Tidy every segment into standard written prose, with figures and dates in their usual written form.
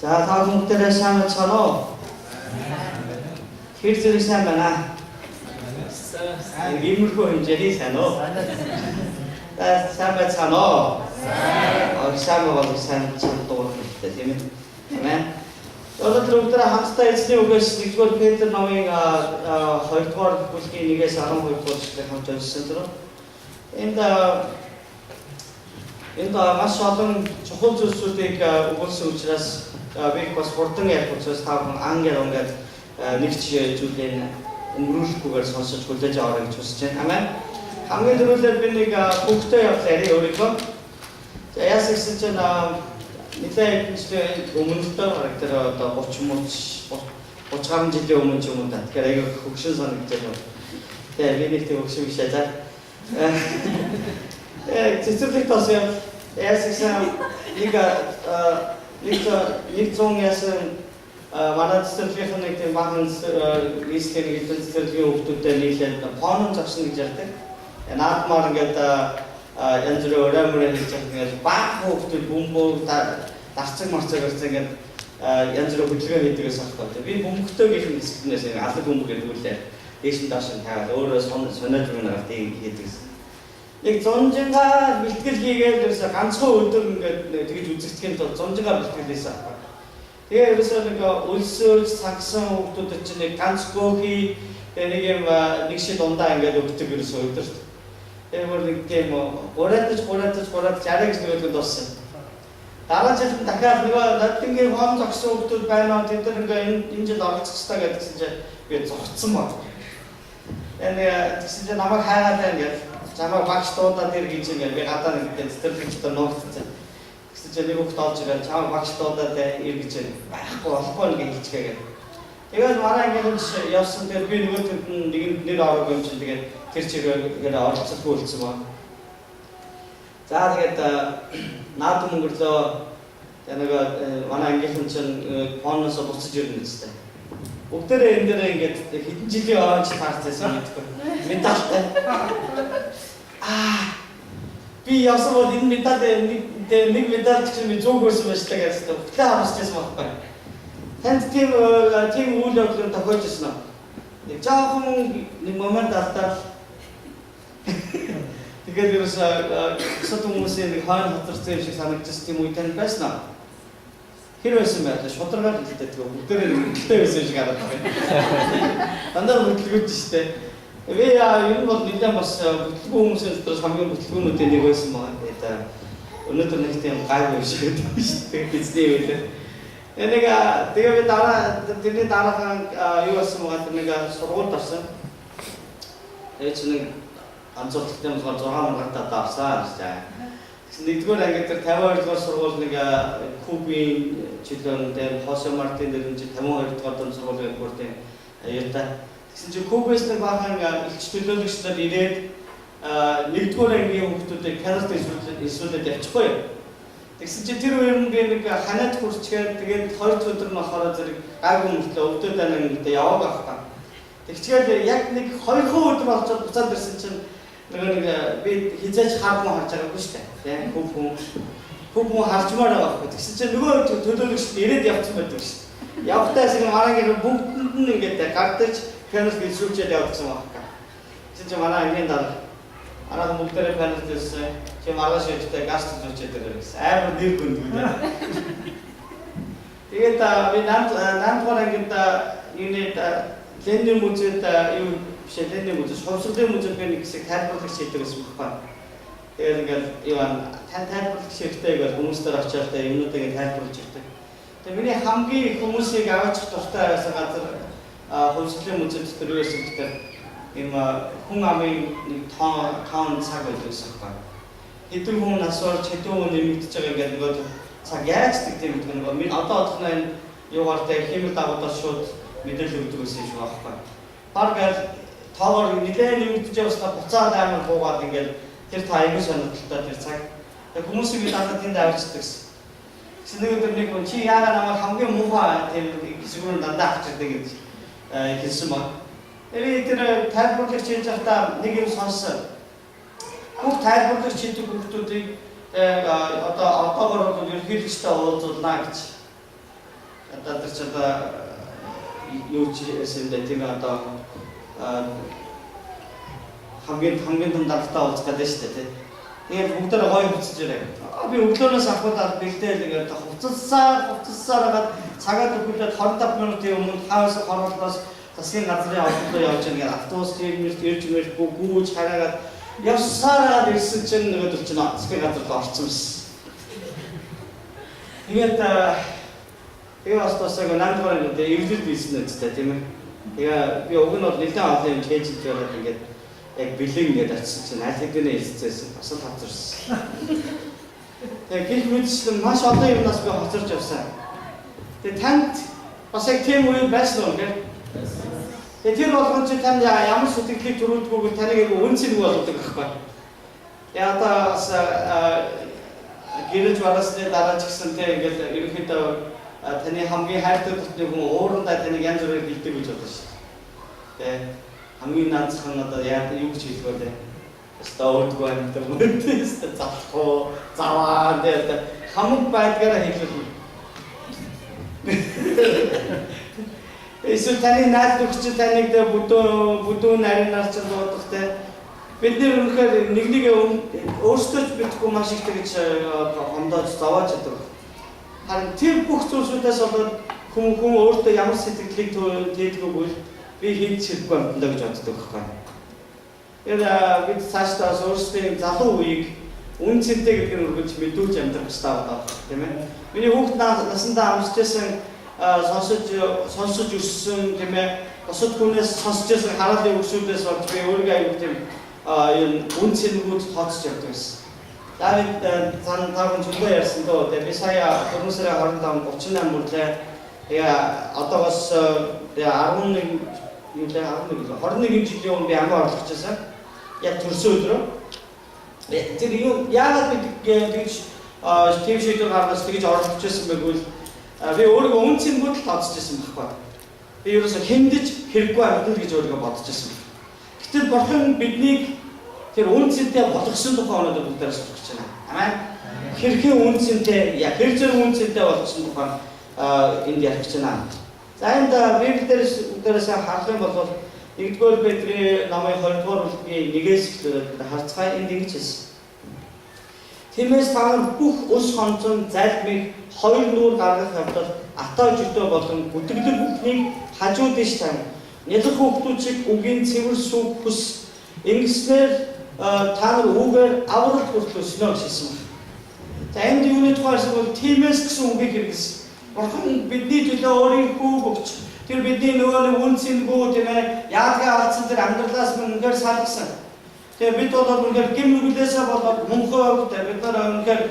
자, 다음 목대를 сайн байна уу? Тэр зэрэг сайн байна. Иймэрхүү хэмжээний сайн уу? Сайн байна уу? Сайн байгаа сайн дуу хэрэгтэй тийм ээ. Амен. Өнөөдөр бүгд хамтдаа эзний үгээс 1-р Петр номын 2-р бүлгийн 1-ээс 12 дугаар эшлэлийг хамт уншсан дөрөв. Энд маш олон чухал зүйлсүүдийг өгүүлсэн учраас би бас хурдан ярих учраас та бүхэн ангиад нэг зүйлийг өнгөрүүлэхгүйгээр сонсож хүлээж аваарай гэж хүсэж байна. Амен. Хамгийн түрүүлээд би нэг бүгдээ явуулъя өөрийгөө. За яасан гэсэн чинь нэлээд өмнөдөө харагдаж одоо 30 гаруй жилийн өмнө ч юм уу та. Тэгэхээр аяг хөгшин санагдаж байна. Тэгээ би нэг тийм хөгшин биш аа. Цэцэрлэг тас яасан нэг зон яасан манай цэцэрлэгийн нэг тийм бахан рискийн хэдэн цэцэрлэгийн хүмүүстэй нийлээд фонон зогсно гэж ярьдаг. Наадмаар ингээд янз бүрийн өрөөмөр хийж байгаа баг хүмүүстэй бөмбөг дарцаг марцаг гэсэн ингээд янз бүрийн хөдөлгөөн хийдэгээс авахгүй. Би бөмбөгтэйгийнх нь хэсэгнээс алга бөмбөг гэдэг үлээ. Дээш нь доош нь тавиад өөрөө сониод өгнө хийдэг. Нэг зонжингаа бэлтгэл хийгээд ерөөсө ганцхан өдөр ингээд тэгж үзэгдэхин тул зонжингаа бэлтгэлээсэн авах. Тэгээ ерөөсө нэг өлсөж цагсан хүмүүсд чинь нэг ганц гөөхий нэг юм нэг шид ундаа ингээд өгдөг ерөөсө өдөр. Тэгээ нэг тийм гуратаж арай гэж нөгөөд дууссан. Дараа жил дахиад нөгөө наддингийн хоон зогсон хүмүүс байна. Тэд нар ингээд энэ жил оролцох хэрэгтэй гэдгсэн чинь би зогцсон баг. Энэ тэгсэн чинь намайг хайгаад байна гэж замаа багш дуудаад ирэх гэж би гадаа нэг цэцэрлэгчтэй нуугдсан. Гэсэн чинь нэг хүүхд олж ирээд чамаа багш дуудаад ирэх гэж байхгүй болохгүй гэж хэлчихээ. Тэгээд мараа ингэж явсан дээр би нөгөөд нэг нэр орог юм чинь тэгээд тэр чигээр оролцохгүй болсон ба. За тэгээд наад мөнгөрлөө нэг манай ангийнхан чинь фоноос буцаж ирнэ гэжтэй. Бүгдээрээ энэ дээр ингээд хэдэн жилийн ойч таарцсан мэдгүй. Медалтай. Би явсан бол энэ медаль нэг медаль чинь зөв хөрсөн байж таа гэсэн. Бүгдээ харагдчихсан байхгүй. Танд тийм үйл явдал тохиолдсон уу? Нэг жоохон нэг момент алдаад тэгээд ерөөсөө хүмүүсийн нэг хаан хатарсан юм шиг санагдчихсан тийм үе тань байсан уу? Хэр байсан бэ? Шударгаар хэлдэг бүгдээрээ нэгтэй байсан шиг харагдав. Дандаа бүтлгүүд шүү дээ. Би ер нь бол нэлээд бас бүтлгүү хүмүүсийн дотор хамгийн бүтлгүүнүүдийн нэг байсан байна. Тэгээд өнөөдөр нэг тийм гайгүй шиг байдаг шүү дээ. Бидний үеэр. Тэгээ би тэрний дараахан юу болсон байгаа нэг сургуульд орсон. Тэгээд чи нэг анцуурттай болохоор 6 мангартаа давсан гэж. Нэгдүгээр анги дээр 52 дугаар сургууль нэг Кубын чөлөөнд Хосе Мартин дээр 52 дугаар дан сургуулийн бүртээ аюутай. Тэгсэн чинь Кубээс нэг бахан илч төлөөлөгчдод ирээд нэгдүгээр ангийн хүмүүсүүдийг Канадад эсвэл явчихгүй. Тэгсэн чинь тэр үеэр би нэг ханаад хурцгээд тэгээд 2 өдөр нь болохоор зэрэг гайгүй мөртлөө өвдөд анги яваад авах. Тэгчгээд яг нэг 2 өдөр болчиход буцаад ирсэн чинь нэг би хизээч хаалмаа харж байгаагүй шүү дээ. Тийм хүн харжмаар байгаа байхгүй. Тэгсэн чинь нөгөө төлөөлөгчд ирээд явцсан байдаг шүү дээ. Явтаас ингэ мараагийн бүгдэнд нь ингээд гардаж панел бэлсүүлчээд явуулсан байхгүй. Тэгсэн чинь манай ангийн дараа бүгдээрээ панел бэлсэн. Чи маргааш өвчтэй газ төлөвчээд байгаа гэсэн. Амар нэр гүндгүү. Тэгээд би наамгаар ангид юунэд Ленин музейд юу Ленин музей, Совсгийн музейд би нэг хэсэг тайлбарлагч хийдэг гэсэн байна. Тэгээд ингээд юу тайлбарлагч хэрэгтэй гэж хүмүүстээр очиад юмнуудыг тайлбарлаж өгдөг. Тэгээд миний хамгийн их хүмүүсийг аваачих дуртай байсан газар Совсгийн музейд тэр байсан гэдэг юм хүн амын нэг тоон цаг байсан байна. Хэдэн хүн насвар хэдэн хүн нэмэгдэж байгаа ингээд нөгөө цаг яаж гэдэг юм бэ? Миний одоо одохны юугаартай хэмэл дагуудаас шууд мэдээлэл өгдөг гэсэн юм байна. Бараг тоогоор нэлээд нэмэгдэж явснаа буцаад амар буугаад ингээд тэр тайгуу сонирхолтой тэр цаг. Хүмүүсийг надад тэнд авчдаг гэсэн. Гэсэн нэг өдөр нэг чи яагаад намайг хамгийн муухай тэр хэсгүүр дандаа авчирдаг гэж хэлсэн баг. Тэгээд тэр тайлбарлагч хийж байхдаа нэг юм сонссон. Бүх тайлбарлагч хийдэг хүмүүсийг одоогоор ерөнхийлөгчтэй уулзуулна гэж. одоо тэр ч одоо юу ч гэсэн дээ тийм одоо хамгийн том даралтаа уулзах гэдэг шүү дээ тийм. Тэгээд бүгдээ гоё хувцаж ирээ. Би өглөөнөөс ахуулаад бэлдээл ингээд хувцалсаар хагаад цагаад өгүүлээд 25 минутын өмнө хаос хороолоос засгийн газрын автобусаар явж байгаа автобус тэрнэрт ирж мэрч гүүж хараагаад явсараад ирсэн чинь нөгөөдөр чинь засгийн газарт орсон байсан. Тэгээд тэгээ бас наадмаар ингээд эвлэл билсэн үстэй тийм ээ. Тэгээ би уг нь бол нэлээд олон юм чэйж කරаад ингээд яг бэлэн ингээд очсон чинь аль хэдийнэ хэлцээсэн бас л хацарсан. Тэгээ гих мэдсэн маш олон юмнаас би хоцорч явсан. Тэгээ танд бас яг тийм үе байсан уу гэх. Тэгээ тэр болгон чи танд ямар сэтгэлийг төрүүлдэггүй таныг үнцэнгүй болгодог байхгүй. Тэгээ одоо бас гэрэж барасны дараа ч гэсэн тэг ингээд ерөнхийдөө таны хамгийн хайртай дотны хүн уурандаа таныг янз бүрээр бэлддэг гэж бодож шүү дээ. Хамгийн наацхан одоо яа юу гэж хэлэх вэ? Стаурдгүй амьд мөнтэс залхуу заваа дээр хамаг байдгаараа хэлэх. Эсвэл таны наад өгч таныг бүдүүн нарийнаар ч дуудахтай. Бид нэр үнэхээр нэг өөрсдөө ч битгүй маш их тэгж хомдож зовоож чаддаг. Харин тэр бүх зүйлсүүдээс болоод хүн өөртөө ямар сэтгэлийг тээдгүйгүй би хийж чадахгүй юм даа гэж боддог байхгүй. Тэгэхээр бид цаашдаа өөрсдийн залуу үеийг үн цэнтэй гэдгийг үргэлж мэдүүлж амьдрах хэрэгтэй байна тийм ээ. Миний хүүхд насандаа амсчихсан сонсож өссөн тийм ээ. Бусад хүнээс сонсож байсан хараалын өгшүүдээс болж би өөрийгөө аяг тийм үн цэнгүүд тооцож явдаг байсан. Давид цаан чөлөө ярьсан дөө би сая 4 сарын 25-38 мөрлөө одоогоос 21 жилийн өмнө би амиа орлож байсан. Яг төрсөн өдрөө. Тэр юу яагаад тэгж тийм шийдвэр гаргаж тэгж орлож байсан байггүй би өөрийгөө үн цэнгүүд тооцож байсан байхгүй. Би ерөөсө хэмдэж хэрэггүй амьдрал гэж өөрийгөө бодож байсан. Гэтэл бурхан биднийг тэр үн цэнтэй болгосон тухай өнөөдөр бүгдээрээ сурч байна. Амен. Хэрхэн үн цэнтэй, хэр зэрэг үн цэнтэй болгосон тухай энд ярих гэж байна. За энд Библиэлдээс харах юм бол 1-р Петрийн номын 20-р бүлгийн 1-ээс эхлээд харцгаая энд ингэж хэлсэн. Тиймээс та бүх ус хонцон залбиг хоёр нүүр гаргах явдал атаа жөтөө болон бүтгэл бүхнийг хажуу дэш тань. Нялх хүүхдүүд үгийн цэвэр сүг хүс ингэснээр та нар үгээр аврал хүртэл өснө гэсэн байна. За энд юуны тухайсан бол тиймээс гэсэн үгийг хэрэглэсэн. Бурхан бидний төлөө өөрийн хүүг өгч тэр бидний нөгөө үн цэнгүү тийм ээ яадгаа алдсан тэр амьдралаас үнээр салгасан. Тэгээ бид бол үнээр гим нүглээсээ болоод мөнхөө бид нар үнээр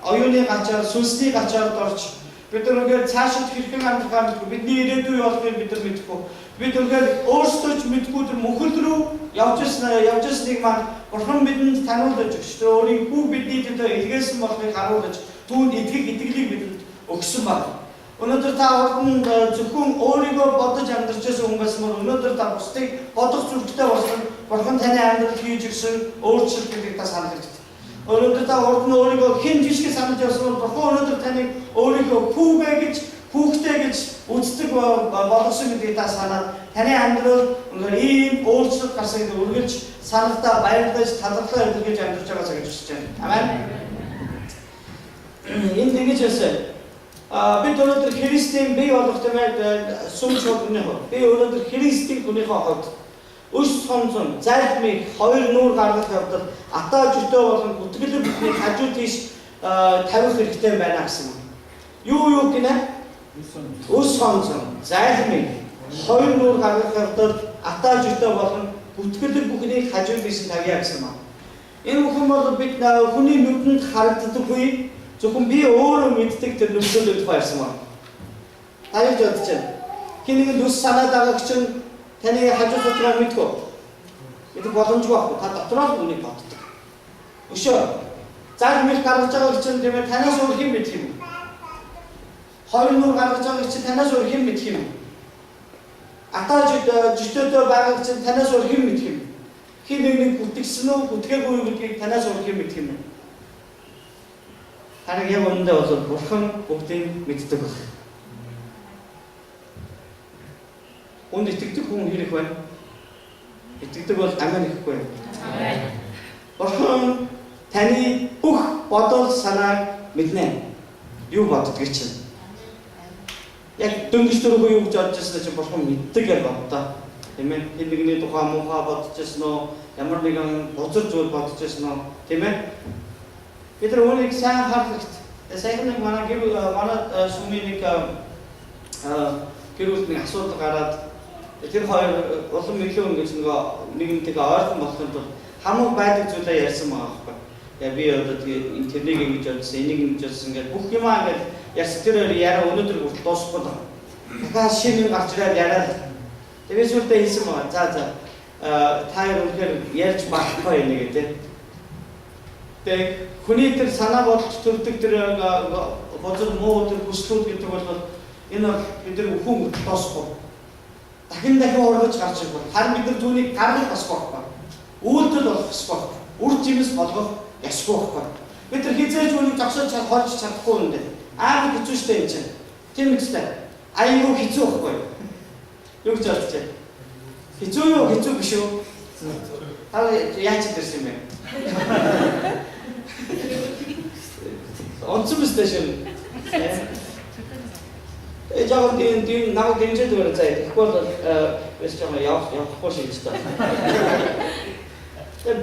оюуны гачаар сүнсний гачаар орж бид нар үнээр цаашид хэрхэн амьдрахаа мэдгүй бидний ирээдүй болохыг бид нар мэдгүй. Бид үнээр өөрсдөө ч мэдгүй тэр мөнхөл рүү явж ирснийг маань Бурхан бидэнд таниулж өгч тэр өөрийн хүүг бидний төлөө илгээсэн болохыг харуулж түүнд итгэлийг бидэнд өгсөн байна. Өнөөдөр та зөвхөн өөрийгөө бодож амьдарч байсан хүн байсан бол өнөөдөр та бусдыг бодох зүрхтэй болсон Бурхан таны амьдрал хийж өгсөн өөрчлөлт гэдгийг та санал хэрэгтэй. Өнөөдөр та өөрийгөө хэн жишг санаж явсан бол Бурхан өнөөдөр таныг өөрийгөө хүүгээ гэж хүүхтэй гэж үздэг болгосон гэдгийг та санаад таны амьдрал өнөөдөр ийм өөрчлөлт гарсыг үргэлж саналтаа баярлаж талархлаа илэрхийлж амьдарч байгаасаа гэж хүсэж байна. Амен. Энд ингэж хэлсэн. Бид өнөөдөр Христийн бие болох тэмээд сүм чөлөөний хувьд би өнөөдөр Христийн хүнийхээ хувьд өс сонсон залбиг хоёр нүүр гаргах явдал атаа жөтөө болон бүтгэл бүхний хажуу тийш тавих хэрэгтэй байна гэсэн. Юу гинэ? Өс сонсон залбиг хоёр нүүр гаргах явдал атаа жөтөө болон бүтгэл бүхний хажуу тийш тавья гэсэн юм. Энэ бүхэн бол бид хүний нүдэнд харагддаггүй зөвхөн би өөрөө мэддэг тэр нүдсөд байсан байна. Та юу бодож байна? Хэнийг нүс санаад байгааг чинь таны хажуу дотроо мэдгүй. Это боломжгүй байхгүй. Та дотроо үнийг боддог. Өшөө. Зар мэл гаргаж байгаа чинь тийм ээ танаас өөр хэн мэдэх юм? Хоёр нүүр гаргаж байгаа чинь танаас өөр хэн мэдэх юм? Атаа жөтөөдөө байгааг чинь танаас өөр хэн мэдэх юм? Хин нэг бүтгсэн үү, бүтгээгүй гэдгийг танаас өөр хэн мэдэх юм? Харин яг үүндээ бол Бурхан бүгдийг мэддэг байна. Хүнд итгэдэг хүн хэрэг байна. Итгэдэг бол амин ихгүй. Бурхан таны бүх бодол санааг мэднэ. Юу боддгийг чинь. Яг дөнгөж дөрөв юу гэж бодож байсан чинь бурхан мэддэг гэж боддоо. Тийм ээ. Хэн нэгний тухай муухай бодож байсан уу? Ямар нэгэн бузар зүйл бодож байсан уу? Тийм ээ. Бид нар үүнийг сайн харах хэрэгтэй. Сайн нэг манай сүмийн нэг гэрүүл нэг асуудал гараад тэр хоёр улам илүү ингэж нэгнтэйгээ ойрхон болохын тулд хамаг байдаг зүйлээ ярьсан байгаа байхгүй. Яа би одоо тэгээ тэрнийг ингэж бодсон, энийг ингэж бодсон ингээд бүх юмаа ингээд ярьсан тэр хоёр яриа өнөөдөр хүртэл дуусахгүй байна. Дахиад шинэ гарч ирээд яриад тэгээс үлдээ хийсэн байгаа. За та хоёр үнэхээр ярьж байхгүй юм гэдэг. Тэг хүний тэр санаа бодож төрдөг тэр бозор муу тэр хүслүүд гэдэг бол энэ бол бидний хүн тоосгүй. Дахин ургаж гарч ирэх. Харин бид нар түүнийг гаргах бас байхгүй. Үйлдэл болох ёсгүй. Үр жимс болгох ёсгүй байхгүй. Бид нар хизээж үүнийг зогсоож холж чадахгүй юм дээ. Аа хэцүү штэй юм чинь. Тийм үстэй. Аюу хэцүү байхгүй. Юу гэж бодож байна? Хэцүү юу хэцүү биш үү? Та яаж ирсэн юм бэ? Онцгой мэт шин. Жаахан тийм намайг дэмжиж өгөх зай. Тэгэхгүй бол вэсчмаа явахгүй шийдэж таа.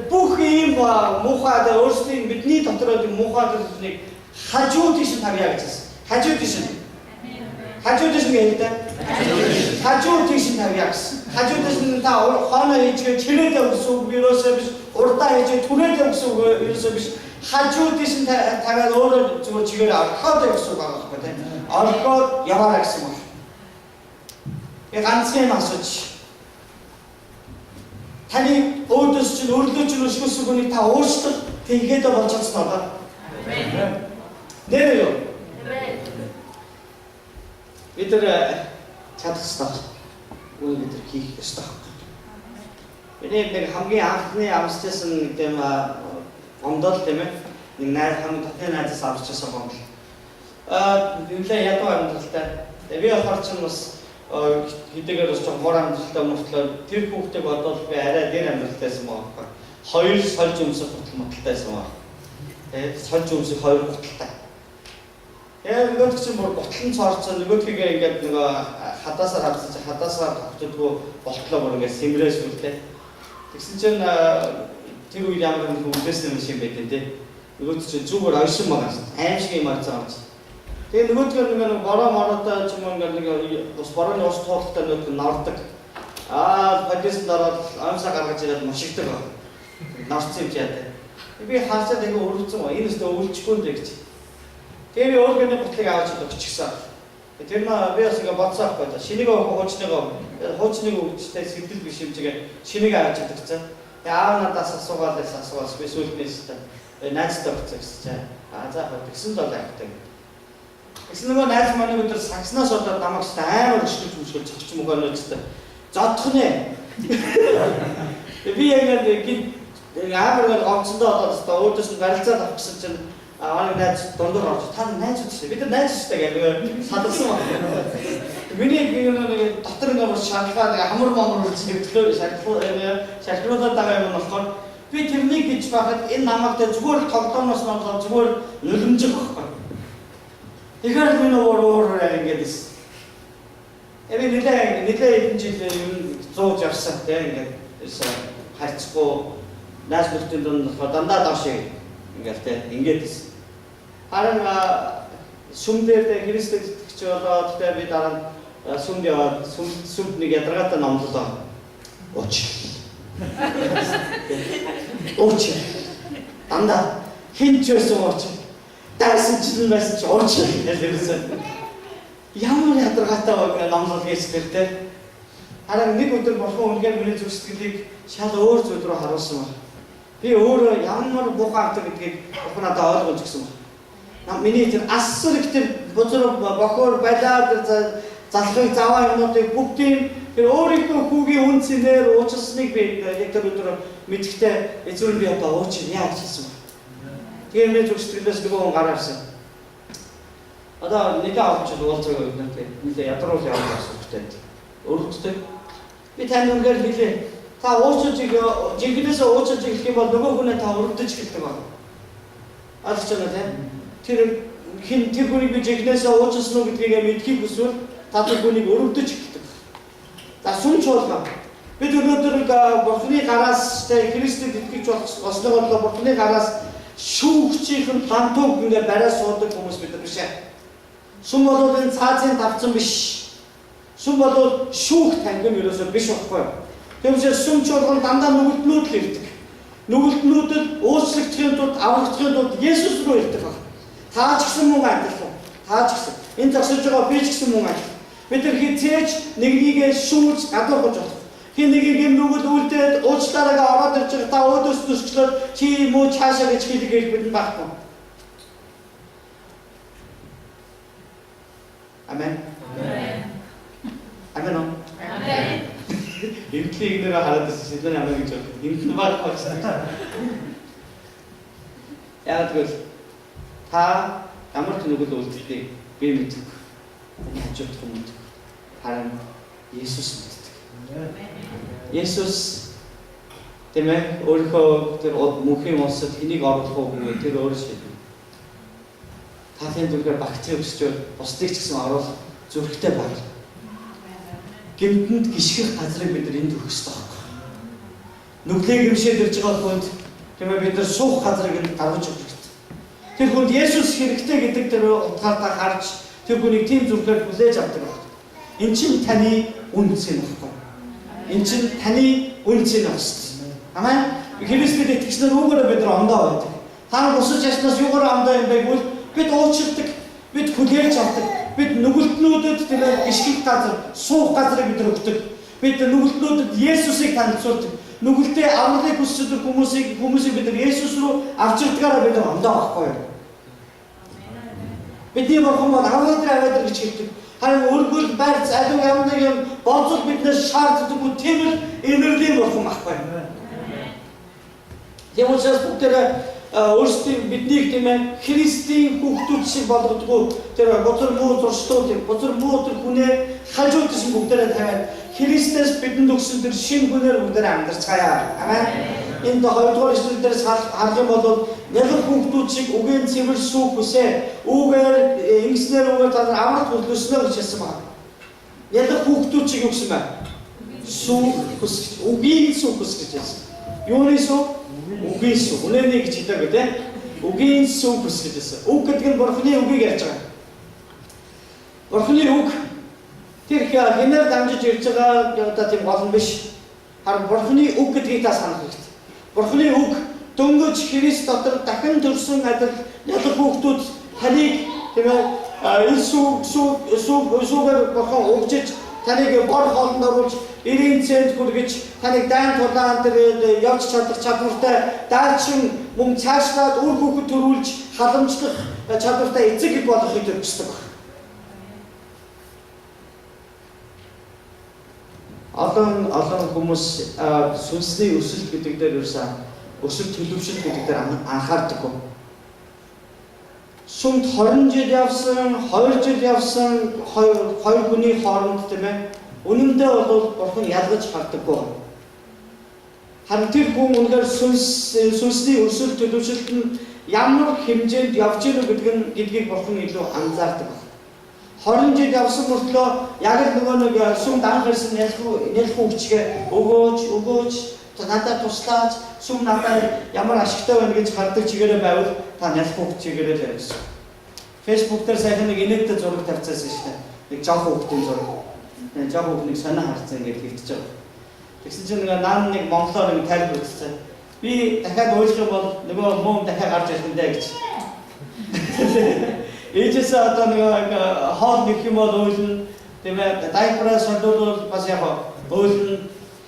Бүх юм муухай өөрсдийн бидний дотороо тийм муухай зүйлийг хажууд тийш тавья гэж хэлсэн. Хажууд тийш. Хажууд тийш гэдэг. Хажууд тийш тавья гэсэн. Хажууд тийш та хооноо хийж чирээд явсан үг юусоо биш. Урдаа хийж түрээд явсан үг юусоо биш. Хажууд тийш тавиад өөрөө зүгээр чигээр орхоод явсан байгаа байхгүй тийм. Орхоод яваарай гэсэн үг. Ганцхан асууж. Таны өөдөөс чинь өрлөө чинь өшгөөс үнийг та өөрсдөө тийгээд болж чадсан байна. Нэр юу? Бид нар чадах ёстой. Үнийг бид нар хийх ёстой. Бидний нэг хамгийн анхны амсчихсан гэдэм гомдол тийм ээ. Нэг найз хамгийн дотны найзаас авчихсан гомдол. Нэлээ ядуу амьдралтай. Би болохоор ч бас хэдийгээр бас жоохон хор амьдралтай мөртлөө тэр хүүхдээ бодвол би арай дээр амьдралтайсан байгаа. Хоёр сольж өмсөх хүртэл мөтөлтайсан байгаа. Тэгээд сольж өмсөх хоёр хүртэлтэй. Нөгөөд чинь бүр ботлон цоорцсон нөгөөдхийгээ ингээд нөгөө хадаасаар хавцаж хадаасаар тогтдоггүй болтлоо бүр ингээд сэмрээс үлдээ. Тэгсэн чинь тэр үед ямар нэг үлдээсэн юм шиг байдэн тий. Нөгөөд чинь зүгээр ойшин байгаа. Аим шиг юм арцаа авч. Тэгээ нөгөөдгөр нэг бороо ч юм ингээд нэг ус борооны ус туултай нөгөөд нардаг. Подисэн дараа амсаа гаргаж ирээд мушигдаг байна. Нарцсан юм чиядаа. Би хаасаад ингээ өрөвцөн ба энэ өстө өвлчихгүй дээ гэж. Тэгээ би өөргөний ботлыг аваад өгчихсөн. Тэр нь би бас ингээ бодсоо байхгүй. Шинийг хуучныг өгчтэй сэтэл биш юм чигээ шинийг аваад өгчихсэн. Тэгээ аав надаас асуугаад би сүлднээс найзтай өгсөн гэсэн. За тэгсэн л авдаг. Гэсэн нөгөө найз маань өдөр сагснаас болоод намагс амар өшгөж цогч мөгөөнөө зүтэй. Зодох нэ. Би яг амар гомцондоо болоод өөдөөс нь барилцаад авах гэсэн чинь манай найз дундуур орж та найз үстэй. Бид нар найз үстэй гэдэг садалсан байна. Миний нэг дотор нэг шалгаа нэг хамар момор үлдсэн төлөө шалгуулаад байгаа юм болохоор би тэрнийг гэж байхад энэ намайг зүгээр тоглоомоос нь зүгээр нулимжих байхгүй. Тэгэхээр би нөгөө ингээд ирсэн. Нэлээ хэдэн жил юм зууж явсан тийм ингээд харьцахгүй найз бүлтэн донд дандаа доош ингээд ингээд ирсэн. Харин сүмдэр Христэд итгэж болоод тэгээ би дараа нь сүмд яваад сүмд нэг ядаргаатай номлолоо. Ууч. Дандаа хинч байсан ууч. Дайсан ч байсан ч ууч гэсэн. Ямар ядаргаатай баг номлол хийсгэр те. Харин нэг өдөр бурхан үнээр миний зүрх сэтгэлийг шал өөр зүйл рүү харуулсан байна. Би өөрөө ямар буухаартай гэдгийг бурхан надад ойлгуулж өгсөн байна. Миний тэр асар их тэр бузар бохор байлаа залхыг заваа юмнуудыг бүгдийг тэр өөрийнхөө хүүгийн үнцээр уучласныг би яг тэр өдөр мэдхдээ эзэн би одоо ууч яа гэж хэлсэн байна. Тэгээ миний зүрх сэтгэлээс нөгөө хүн гараа ирсэн. Одоо нэг авч уулзах юм нэ. Нилээ ядруулах явах хэрэгтэй. Өөрөөр Би танд үнээр хэлээ. Та уучлж жигнэсээ уучлж хэлэх юм бол нөгөө хүнээ та өрөвдөж хэлдэг байна. Ойлгож байна тийм? Тэр хүнийг би жигнэсээ уучлсан уу гэдгийг мэдхийг хүсвэл та тэр хүнийг өрөвдөж хэлдэг. За сүм чуулган. Бид өнөөдөр Бурхны гараас Христэд итгэж болсноогоо Бурхны гараас шүүгчийн лантууг ингээ барай суудаг хүмүүс бид биш ээ. Сүм бол энэ цаазын давцсан биш. Сүм бол шүүх тангин ерөөсөө биш байхгүй. Тэгвэл сүм чуулган дандаа нүгэлтнүүд л ирдэг. Нүгэлтнүүдэд уучлагдахын тулд аврагдахын тулд Есүс рүү ирдэг баг. Таа ч гэсэн мөн адилхан. Таа ч гэсэн. Энэ зогсож байгаа би ч гэсэн мөн адилхан. Бид нар хизээж нэгнийгээ шүүж гадуурхаж болох. Хин нэгийг нүгэл үлдээд уучлаараа ороод ирж байгаа та өөдөөс төсчлөө чи муу цаашаа гэж хэлгээд бид байхгүй. Амен. Амен. Амен. Имтлийг нэр хараад ирсэн амен гэж байна. Имтл баг болчихсон. Яг тэгвэл та ямар ч нүгэл үлдэлтийг би мэддэг. Хажууд хүмүүд харин Есүс мэддэг. Есүс тэмээ өөрийнхөө тэр мөнхийн улсад хэнийг оруулах уу гэвэл тэр өөрөө шийднэ. Та тийм зүйлээр багцыг өсчөөд бусдыг ч гэсэн оруулах зүрхтэй байна. Гэмтэнд гიშгэх газрыг бид нар энд өгөх ёстой байхгүй. Нүглээ гимшээд ирж байгаа хүнд тэмээ бид нар суух газрыг энд гаргаж өгөх хэрэгтэй. Тэр хүнд Есүс хэрэгтэй гэдэг тэр утгаараа харж тэр хүнийг тийм зүрхээр хүлээж авдаг байна. Энд чинь таны үнцэн баггүй. Энд чинь таны үнцэн байна. Амен. Христэд итгэснээр үүгээрээ бид нар ондоо байдаг. Та бусаж яснаас юугаар ондоо юм бэ гэвэл бид уучлалдаг, бид хүлээж авдаг, бид нүгэлтнүүдэд тэр гიშгэх газар, суух газрыг бид өгдөг. Бид нүгэлтнүүдэд Есүсийг танилцуулдаг. Нүгэлтээ авралыг хүсэж байгаа хүмүүсийг бид нар Есүс рүү авч ирдгаараа бид нар ондоо байхгүй юу? Бидний бурхан бол аваад гэж хэлдэг. Харин өргөл барьц аливаа ямар нэг юм болцол биднээс шаарддаггүй тийм л энергийн бурхан байхгүй. Тийм учраас бүгдээ өөрсдийн биднийг тийм ээ Христийн хүүхдүүд шиг болгодгоо тэр бузар муу зуршлууд, бузар муу тэр хүнээ хажууд шиг бүгдээрээ тавиад Христэс бидэнд өгсөн тэр шинэ хүнээр бүгдээрээ амьдарцгаая. Амен. Энд 2 дугаар эшлэл дээрээс харах юм бол нэлээд хүүхдүүд шиг үгийн цэвэр сүүх хүсээ үүгээр ингэснээр үүгээр та нар амралт хөдлөснөө гэж хэлсэн байна. Нэлээд хүүхдүүд шиг өгсөн байна. Сүүх хүсэж, үгийн сүүх хүсэж хэлсэн. Юуны сүүх? Үгийн сүүх. Үнэний гэж хэлдэг үү? Үгийн сүүх хүсэж хэлсэн. Үг гэдэг нь Бурхны үгийг ярьж байгаа. Бурхны үг тэр хинээр дамжиж ирж байгаа одоо тийм гол нь биш. Харин Бурхны үг гэдгийг та санах хэрэгтэй. Бурхны үг дөнгөж Христ дотор дахин төрсөн адил нэлээд хүүхдүүд таныг тийм ээ энэ сүүгээр Бурхан угжиж таныг бор хоолнд оруулж эрийн цэнд хүргэж таныг дайн тулаан дээр явж чадах чадвартай даалчин мөн цаашлаад үр хүүхэд төрүүлж халамжлах чадвартай эцэг хэд болохыг төсдөг байна. Олон хүмүүс сүнсний өсөлт гэдэг дээр ерөөсөн өсөлт төлөвшөлт гэдэг дээр анхаардаг. Сүмд 20 жил явсан, 2 жил явсан хоёр хүний хооронд тийм ээ үнэндээ бол Бурхан ялгаж хардаггүй. Харин тэр хүн үнээр сүнсний өсөлт төлөвшөлт нь ямар хэмжээнд явж ирэх гэдгийг Бурхан илүү анзаардаг. 20 жил явсан мөртлөө яг л нөгөө нэг сүм данх ирсэн нэлхүү хүчгээ өгөөж надад туслаач сүм надад ямар ашигтай байна гэж хардаг чигээрээ байвал та нэлхүү хүчгээрээ л явсан. Facebook дээр сайхан нэг инээдтэй зураг тавьчихсан шүү дээ. Нэг жоох хүүхдийн зураг. Жоох хүүхнийг сонио харцсан гэж хэлчихэж байгаа. Тэгсэн чинь наан нэг монголоор нэг тайлбар өгсөн. Би дахиад уйлах юм бол нөгөө мөн дахиад гарч ирэх юм даа гэж. Ээжээсээ одоо нэг хоол нөх юм бол уйлна. Тийм ээ дайпраа сондуул бас яг уйлна.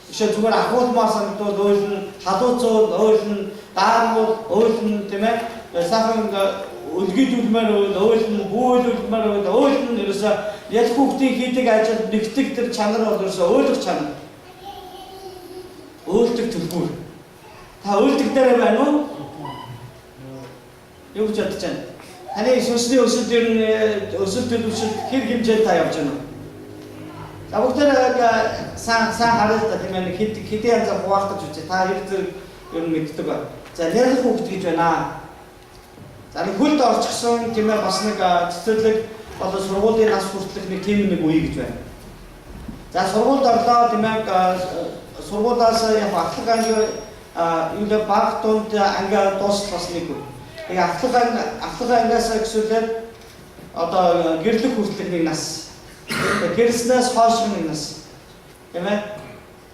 Өшөө зүгээр ахуулмаар санагдвал уйлна. Халууцуул уйлна. Даармууд уйлна тийм ээ. Сайхан үлгийдүүлмээр уйлна. Бүүлүүлмээр уйлна. Ерөөсөө яг хүүхдийн хийдэг ажил нэгтгэх тэр чанар бол ерөөсөө уйлах чанар. Уйлдаг төлбөр. Та уйлдаг дээр байна уу? Юу ч бодож байна. Таны сүнсний өсөлт төлөвшөлт хэр хэмжээнд та явж байна вэ? За бүгдээ сайн хараад та тийм ээ хэдийн янзаар хуваах гэж үзье. Та хэрэг зэрэг юу мэддэг ба. За нэрлэх хүүхэд гэж байна. За нэг хөлд орчихсон тийм ээ бас нэг цэцэрлэг болон сургуулийн нас хүртэлх нэг тийм нэг үе гэж байна. За сургуульд орлоо тийм ээ сургуулиас яг ахлах анги юу баг тунд анги дуусах нэг үе. Тэгээ ахлах ангиас гэсүүлээд одоо гэрлэх хүртэлх нэг нас. Гэрснээс хойш нэг нас. Тийм ээ?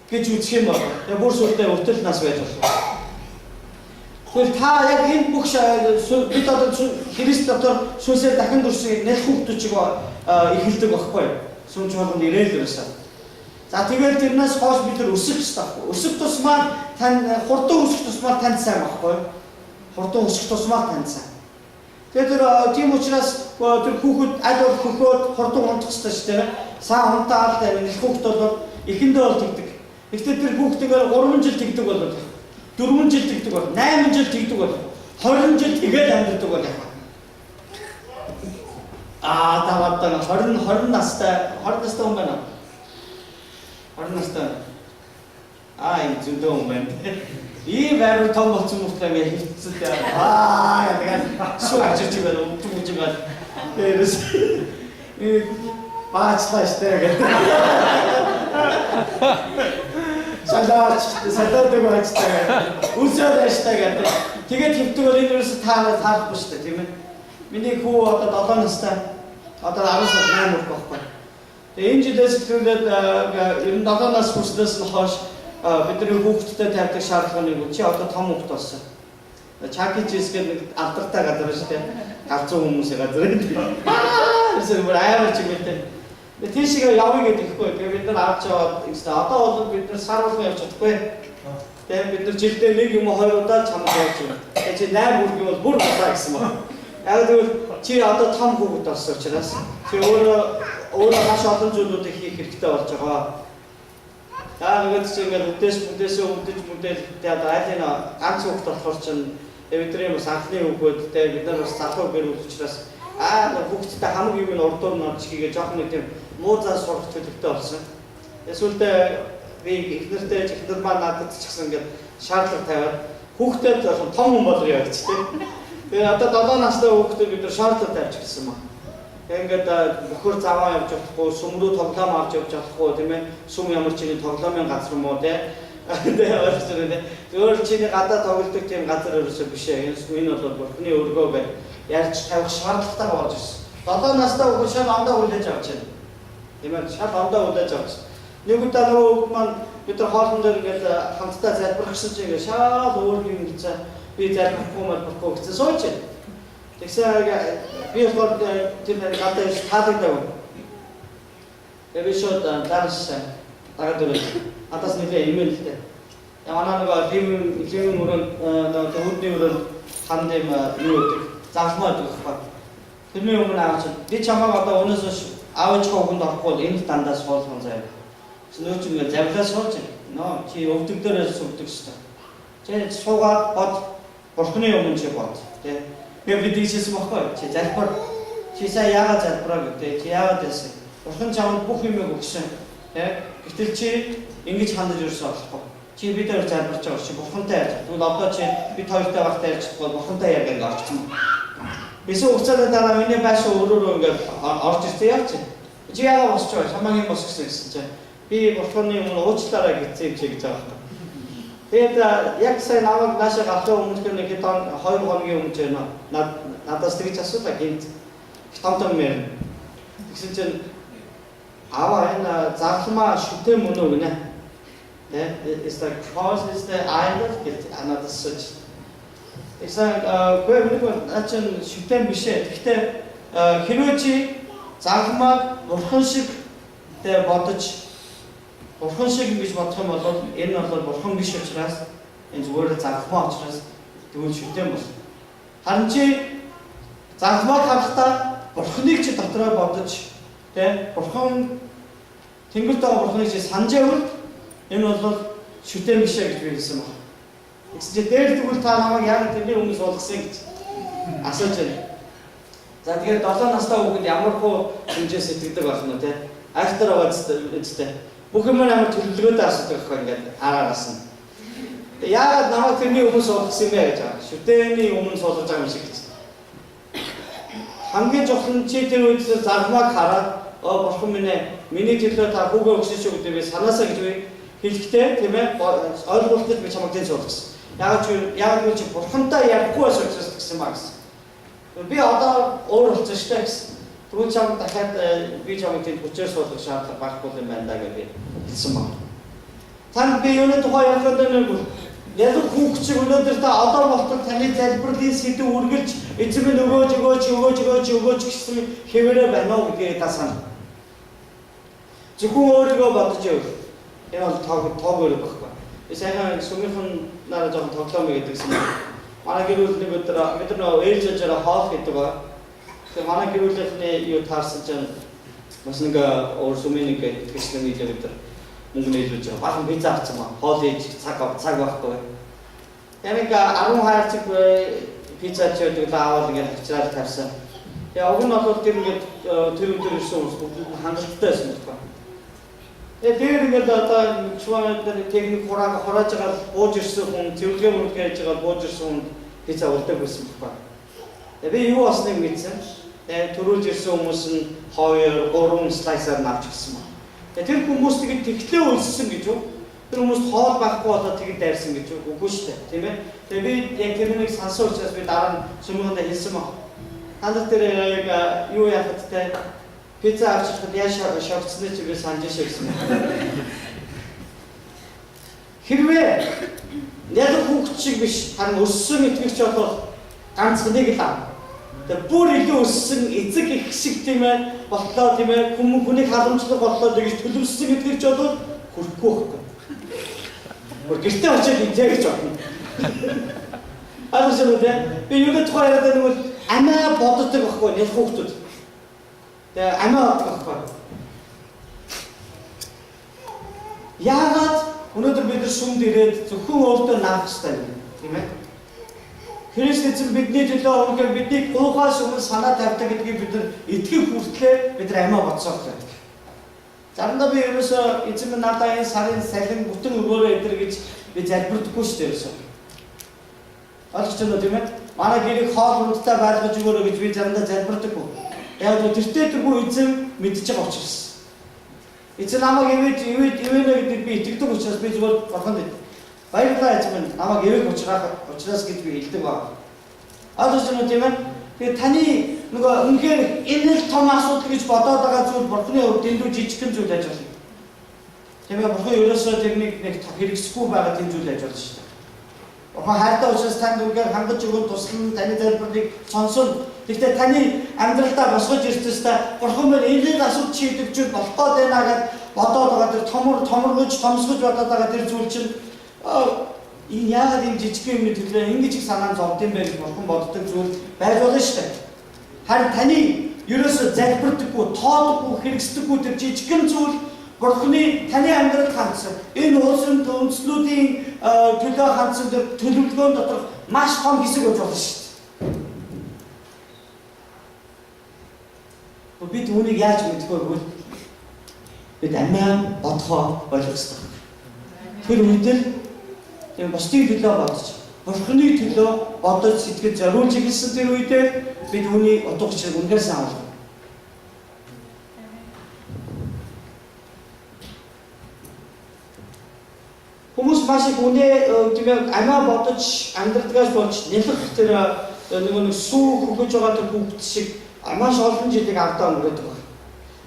Гэж үзэх юм бол тэгээ бүр сүлдээ өртөл нас байж болно. Тэгвэл та яг энэ бүх бид одоо Христ дотор сүнсээр дахин дүрсийг нэх хүүхдүүд чиг эхэлдэг байхгүй юу? Сүнж болгонд ирээл ерөөсөө. За тэгээд тэрнээс хойш бид нар өсөх хэрэгтэй. Өсөх тусмаа тань хурдан өсөх тусмаа танд сайн байхгүй юу? Хурдан өсөх тусмаа танд сайн. Тэгээд тийм учраас тэр хүүхэд аль бол хөхөөд хурдан унтах хэрэгтэй шүү дээ. Сайн унтаал нэх хүүхэд бол эхэндээ бол тэгдэг. Гэхдээ тэр хүүхдтэйгээр 3 жил тэгдэг бол 4 жил тэгдэг бол 8 жил тэгдэг бол 20 жил тэгээд амьддаг бол яах вэ? Таваад 20 настай хүн байна. 20 настай. Энэ зөндөө хүн байна. Ийм байруу том болсон мөртлөө яа хөвцөд яагаад сууж чигээр утгууж байгаа. Тэрс баачлаа штэ гэдэг. Салаадаг байцтай. Үсээд байцтай гэдэг. Тэгээд хөвдөг бол энэ юус таахгүй штэ тийм ээ. Миний хүү одоо 7 настай. Одоо 10 сар 8 мөрөх байхгүй. Тэгээд энэ жилээс эхлээд ер нь 7 нас хүрснээс нь хойш бидний хүүхдтэй тавьдаг шаардлагыг чи одоо том хүүхд болсон. Чаки чиз гэдэг нэг алдартай газар шүү дээ. Галзуу хүмүүсийн газар. Эсвэл амар чимээтэй. Тийшээ явъя гэдэг ихгүй. Тэгээ бид нар авч яваад одоо бол бид нар сар болгон явж чадахгүй. Тэгээ бид нар жилдээ нэг юм хоёр удаа чамд явж байна. Тэгээ чи 8 бүргийн бол бүр удаа гэсэн байна. Яг тэгвэл чи одоо том хүүхд болсон учраас чи өөрөө маш олон зүйлүүдийг хийх хэрэгтэй болж байгаа. Нэг ч ингээд үдээсээ тэгээд айлын ганц хүүхд болохоор чинь бидний бас анхны хүүхэд тэгээд бид нар бас залуу гэр бүл учраас хүүхдтэй хамаг юм урдуур нь орж хийгээ жоох нэг тийм муу зан сурах төлөвтэй болсон. Эсвэл би ихнэртэй ихнэр маань надад ч гэсэн ингээд шаардлага тавиад хүүхдэд том хүн болгоё гэж тийм. Тэгээд одоо 7 настай хүүхдэд бид нар шаардлага тавьж гисэн маа. Ингээд бөхөр заваа явж чадахгүй, сүм рүү тоглоом авч явж чадахгүй тийм ээ. Сүм ямар ч нэг тоглоомын газар юм уу тийм. Тэгээд өөрөөсөө зөвөр чиний гадаа тоглодог тийм газар ерөөсөө биш ээ. Энэ бол бурхны өргөө гэж ярьж тавих шаардлагатай болж ирсэн. 7 настай хүүхэд шал ондоо хүлээж авч байна. Тийм ээ, шал ондоо хүлээж авч. Нэг удаа нөгөө хүүхэд маань бид нар хоолн дээр ингээд хамтдаа залбирах гэсэн чинь ингээд шал өөр юм хэлсэн. Би залбирахгүй малбахгүй гэсэн сууж байна. Тэгсэн би болохоор тэр гадаа иш таалагдав. Би шууд дарс тагаад өрөө. Атас нэлээ имэйлтэй. Ямаа нэг лим өрөө төвдний өрөө ханд юм юу гэдэг. Завсмаа гэдэг байна. Тэрний өмнө аваач би чамайг одоо өнөөс хойш аавч хогонд орохгүй энд дандаа суулгах заяа. Нөө чи ингээд завлаа суулж байна. Чи өвдөг дээрээс өвдөг шүү дээ. Чи суугаад бод бурхны өмнө чи бод. Тэ. Би бидийсэн байхгүй. Чи залбир. Чи сая яагаад залбираа гэдэг. Чи яагаад байсан. Бурхан чамд бүх юм өгсөн. Тэ. Гэтэл чи ингэж хандаж өрсөн болохгүй. Чи бид хоёр залбирч байгаа чи бурхантай ярьж. Тэгвэл одоо чи бид хоёртой байхдаа ярьж чадахгүй бурхантай яг ингэ орчихсон. Бисээ уцаад дараа миний байшаа өөрөөр ингээд орж ирсэн яа чи. Чи яагаад босч байгаа? Хамаагийн бос гэсэн чи. Би бурханы өмнө уучлаарай гэсэн юм чи гэж байгаа. Тэгээд яг сайн намайг наашаа гарахын өмнө нэг хэд 2 хоногийн өмнө ч надаас тэгж асуулаа гинт. Том мэр. Тэгсэн чинь аваа энэ зарламаа шүтэн мөн үү гинэ. Is the cross is the idol гэж анадад сууж. Тэгсэн гоо начин шүтэн биш ээ. Гэхдээ хэрвээ чи зарламаа бурхан шиг тэ бодож бурхан шиг гэж бодох юм бол энэ бол бурхан биш учраас энэ зүгээр зарламаа учраас тэгвэл шүтэн бол. Харин чи зарламаа харахтаа бурханыг чи дотроо бодож тэ бурхан тэнгэрт байгаа бурханыг чи санаж явбал энэ бол шүтэн биш гэж би хэлсэн байна. Тэгсэн чи дээр тэгвэл та намайг яг тэрний өмнө суулгасан гэж асууж байна. За тэгээд 7 настай хүүхэд ямар хөө хэмжээс сэтгэдэг байх нь те. Актер байцтай. Бүх юм амар төлөвлөгөөтэй асуудаг байхгүй ингээд араараас нь. Яагаад намайг тэрний өмнө суулгасан юм бэ гэж байгаа. Шүтээний өмнө суулгаж байгаа юм шиг гэж. Хамгийн чухал нь чи тэр үед зармаг хараад бурхан минь ээ миний төлөө та хүүгээ өгсөн шүү гэдэг би санаасаа гэж хэлэхдээ тийм ээ ойлголтод би чамайг тэн суулгасан. Яагаад чи бурхантай ярихгүй байсан учраас гэсэн маа гэсэн. Би одоо өөр болсон шүү дээ гэсэн. Тэгвэл чам дахиад би чамайг тэн хүчээр суулгах шаардлага байхгүй юм байна да гэж би хэлсэн маа. Танд би юуны тухай ярихад нэг яг хүүхчиг өнөөдөр та одоо болтол таны залбирлын сэдв үргэлж эзэм нь өгөөж гэсэн хэвээрээ байна уу гэдгийг та сана. Зөвхөн өөрийгөө бодож явах. Энэ бол тоогоор байхгүй. Би сайхан сүмийнхэн нараа жоохон тоглоом хийдэгсэн. Манай гэр бүл нэг өдөр бид нөө ээлж жаараа хоол хийдэг ба. Тэгээ манай гэр бүлийнхний юу таарсан чинь бас нэг өөр сүмийн нэг итгэжсэн нэг өдөр мөнгө нээлж байгаа. Бахан пицца авсан маа. Хоол хийж цаг байхгүй. Яг 12 цаг пицца чийдэг лаавал ингээд авчраад тавьсан. Тэгээ уг нь бол тэр ингээд тэр өдөр ирсэн хүмүүс хангалттай байсан байхгүй. Тэгээ дээр ингээд одоо чуунаад техник хурааж байгаа бууж ирсэн хүн зөвлөгөө мөрөг хийж байгаа бууж ирсэн хүн пицца урдаг байсан байхгүй. Тэгээ би юу болсныг мэдсэн. Тэгээ төрүүлж ирсэн хүмүүс нь 2 3 слайсаар навч гисэн маа. Тэр хүмүүс тэгээд тэгтлээ үлссэн гэж юу? Тэр хүмүүс хоол байхгүй болоод тэгэд дайрсан гэж юу? Үгүй шүү дээ, тийм ээ. Тэгээд би яг тэрнийг сансан учраас би дараа нь сүмгөндө хэлсэн маа. Ханад тэр яг юу яхад те пицца авчихад яаш шогцсны чи би санаж шигсэн. Хэрвээ яг хүүхд шиг биш харин өссөн итгэгч бол ганц нэг л аа. Тэгээ бүр илүү өссөн эцэг их шиг тийм ээ болтлоо тийм ээ хүнийг халамжлах болтлоо гэж төлөвлөсөн гэдгийг ч бодвол хүрхгүй байхгүй. Бүр гэртээ очиод инжээ гэж бодно. Аашаа үү би юуны тухай яриад байгаа юм амиа боддог байхгүй нэг хүүхдүүд. Тэгээ амиа боддог байхгүй. Яагаад өнөөдөр бид нар сүмд ирээд зөвхөн өөртөө наах хэрэгтэй юм тийм ээ? Христ эзэн бидний төлөө өнөөр бидний гуйхаас өмнө санаа тавьдаг гэдгийг бид нар итгэх хүртлээр бид нар амиа бодсоо гэдэг. Заримдаа би ерөөсөө эзэн надад энэ сарын салин бүтэн өгөөрэй эдэр гэж би залбирдаггүй шүү дээ ерөөсөө. Ойлгож байна уу тийм ээ? Манай гэрийг хоол ундтай байлгаж өгөөрэй гэж би заримдаа залбирдаггүй. Яг л тэртээ тэргүй эзэн мэдчихэж байгаа учраас. Эзэн намайг ивэнэ гэдэг би итгэдэг учраас би зүгээр бурханд баярлалаа эзэн намайг эвэг учраас гэж би хэлдэг байна. Ойлгож байна уу тийм ээ? Тэгээ таны нөгөө үнээр энэ л том асуудал гэж бодоод байгаа зүйл бурхны хувьд дэндүү жижигхэн зүйл байж болно. Тийм ээ бурхан ерөөсөө тэрнийг нэг хэрэгсэхгүй байгаа тийм зүйл байж болно шүү дээ. Бурхан хайртай учраас танд үнээр хангаж өгөн туслан таны залбирлыг сонсон. Гэхдээ таны амьдралдаа босгож ирсэстэ бурхан мань энэ л асуудал шийдэгч болох гээд байна гэж бодоод байгаа тэр томоргож томсгож бодоод байгаа тэр зүйл чинь энэ яагаад энэ жижиг юмны төлөө ингэж их санаа зовд юм бэ гэж бурхан боддог зүйл байж болно шүү дээ. Харин таны ерөөсөө залбирдаггүй, тоодоггүй, хэрэгсдэггүй тэр жижигхэн зүйл бурханы таны амьдралд хандсан. Энэ улсын төвчлүүдийн төлөө хандсан тэр төлөвлөгөөн дотор маш том хэсэг болж болно шүү дээ. Бид үүнийг яаж мэдэх вэ? Бид амиа бодохоо болох ёстой. Тэр үедээ тийм бусдын төлөө бодож, бурханы төлөө бодож сэтгэл зориулж эхэлсэн тэр үедээ бид үүний утга учирыг үнээр сайн ойлгоно. Хүмүүс маш их үнэ тийм амиа бодож амьдралгаас болж нэлэх тэр нэг сүү хөгөж байгаа тэр хүүхд шиг маш олон жилиг ардаа өнгөрөөдөг байна.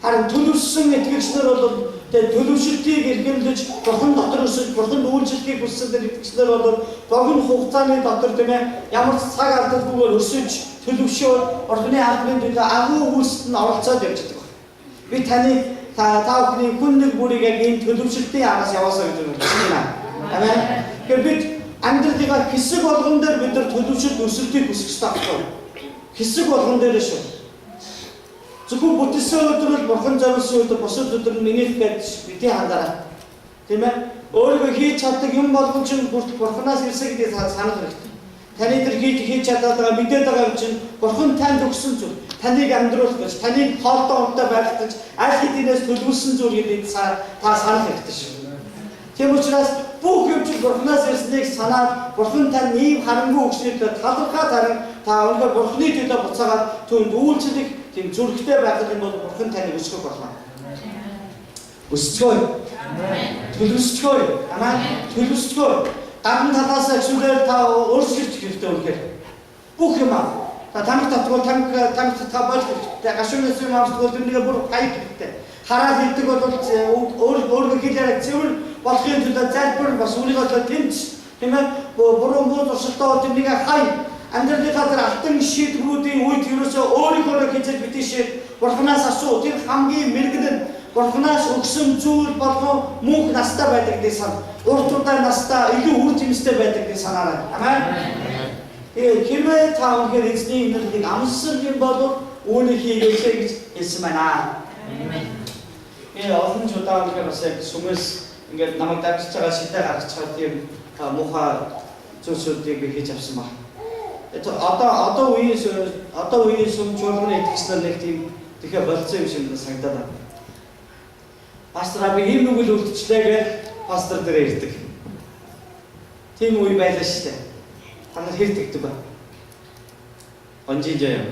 Харин төлөвшсөн итгэгчнэр бол тэгээ төлөвшөлтийг эргэмлэж бурхан дотор өсөж бурхан үйлчлэхийг хүссэн тэр итгэгчнэр бол богино хугацааны дотор тийм ээ ямар цаг алдалгүйгээр өсөж төлөвшөө бурханы албаны төлөө агуу үйлсэд нь оролцоод явж байгаа. Би таны та бүхний хүн нэг бүрийг яг энэ төлөвшөлтийн араас яваасаа гэж байна. Амен. Тэгэхээр бид амьдралынхаа хэсэг болгон дээр бид нар төлөвшөлт өсөлтийг хүсэх хэрэгтэй байхгүй. Хэсэг болгон дээр шүү. Зөвхөн бүтээсэн өдрөл бурхан зориулсан өдөр бусад өдөр минийх гэж бидний хандаарай. Тийм ээ? Өөрийгөө хийж чаддаг юм болгон ч бурханаас ирсэн гэдгийг санах хэрэгтэй. Таны дээр хийж чадаад байгаа мэдээд байгаа юм чинь Бурхан танд өгсөн зүйл. Таныг амьдруулах гэж, таныг хоолтой унтаа байлгах гэж аль хэдийнээс төлөвлөсөн зүйл гэдгийг та санах хэрэгтэй шүү. Тийм учраас бүх юм чинь Бурханаас ирснийг санаад Бурхан тань ийм харангүй өгснөд талархаа тарин та өнөөдөр Бурханы төлөө буцаагаад түүнд үйлчлэх тийм зүрхтэй байх юм бол Бурхан таныг өсгөх болно. Өсцгөө. Төлөвсцгөө. Амен. Төлөвсцгөө. Гадна талаас эсвэл та өөрсгөж хэрэгтэй үнэхээр бүх юм та танх татвал танх та болж гашуунаас юм авсгүй тэрнийг бүр хайх хэрэгтэй. Хараад хэлдэг бол өөрөөр хэлээр зөвөр болохын төлөө залбир бас өөрийгөө тэмч тийм ээ буруу муу туршилтаа тэрнийг хай амьдралынхаа тэр алтан шийдвэрүүдийн үед ерөөсөө өөрийнхөө хийж битээш Бурханаас асуу тэр хамгийн мэрэгэн Бурханаас өгсөн зүйл болон мөнх настай байдаг гэж сан. Урт удаан настай илүү үр жимстэй байдаг гэж санаарай. Амен. Хэрвээ та өнөхөр эзний нэрийг амссан юм бол үүнийг хийгээсэй гэж хэлсэн байна. Амен. Олон удаа өнөхөр бас яг сүмэс ингээд намайг дамжиж байгаа шидэ гаргаж байгаа тийм муухай зүйлсүүдийг би хийж авсан ба. Одоо үеийн сүм чуулганы итгэгчнэр нэг тийм тэгэхээр болцсон юм шиг санагдаад байна. Пастор би ийм нүгэл үлдчихлээ гэж пастор дээр ирдэг. Тийм үе байлаа шүү дээ. Та нар хэрдэгдэг ба. Онжижээ юм.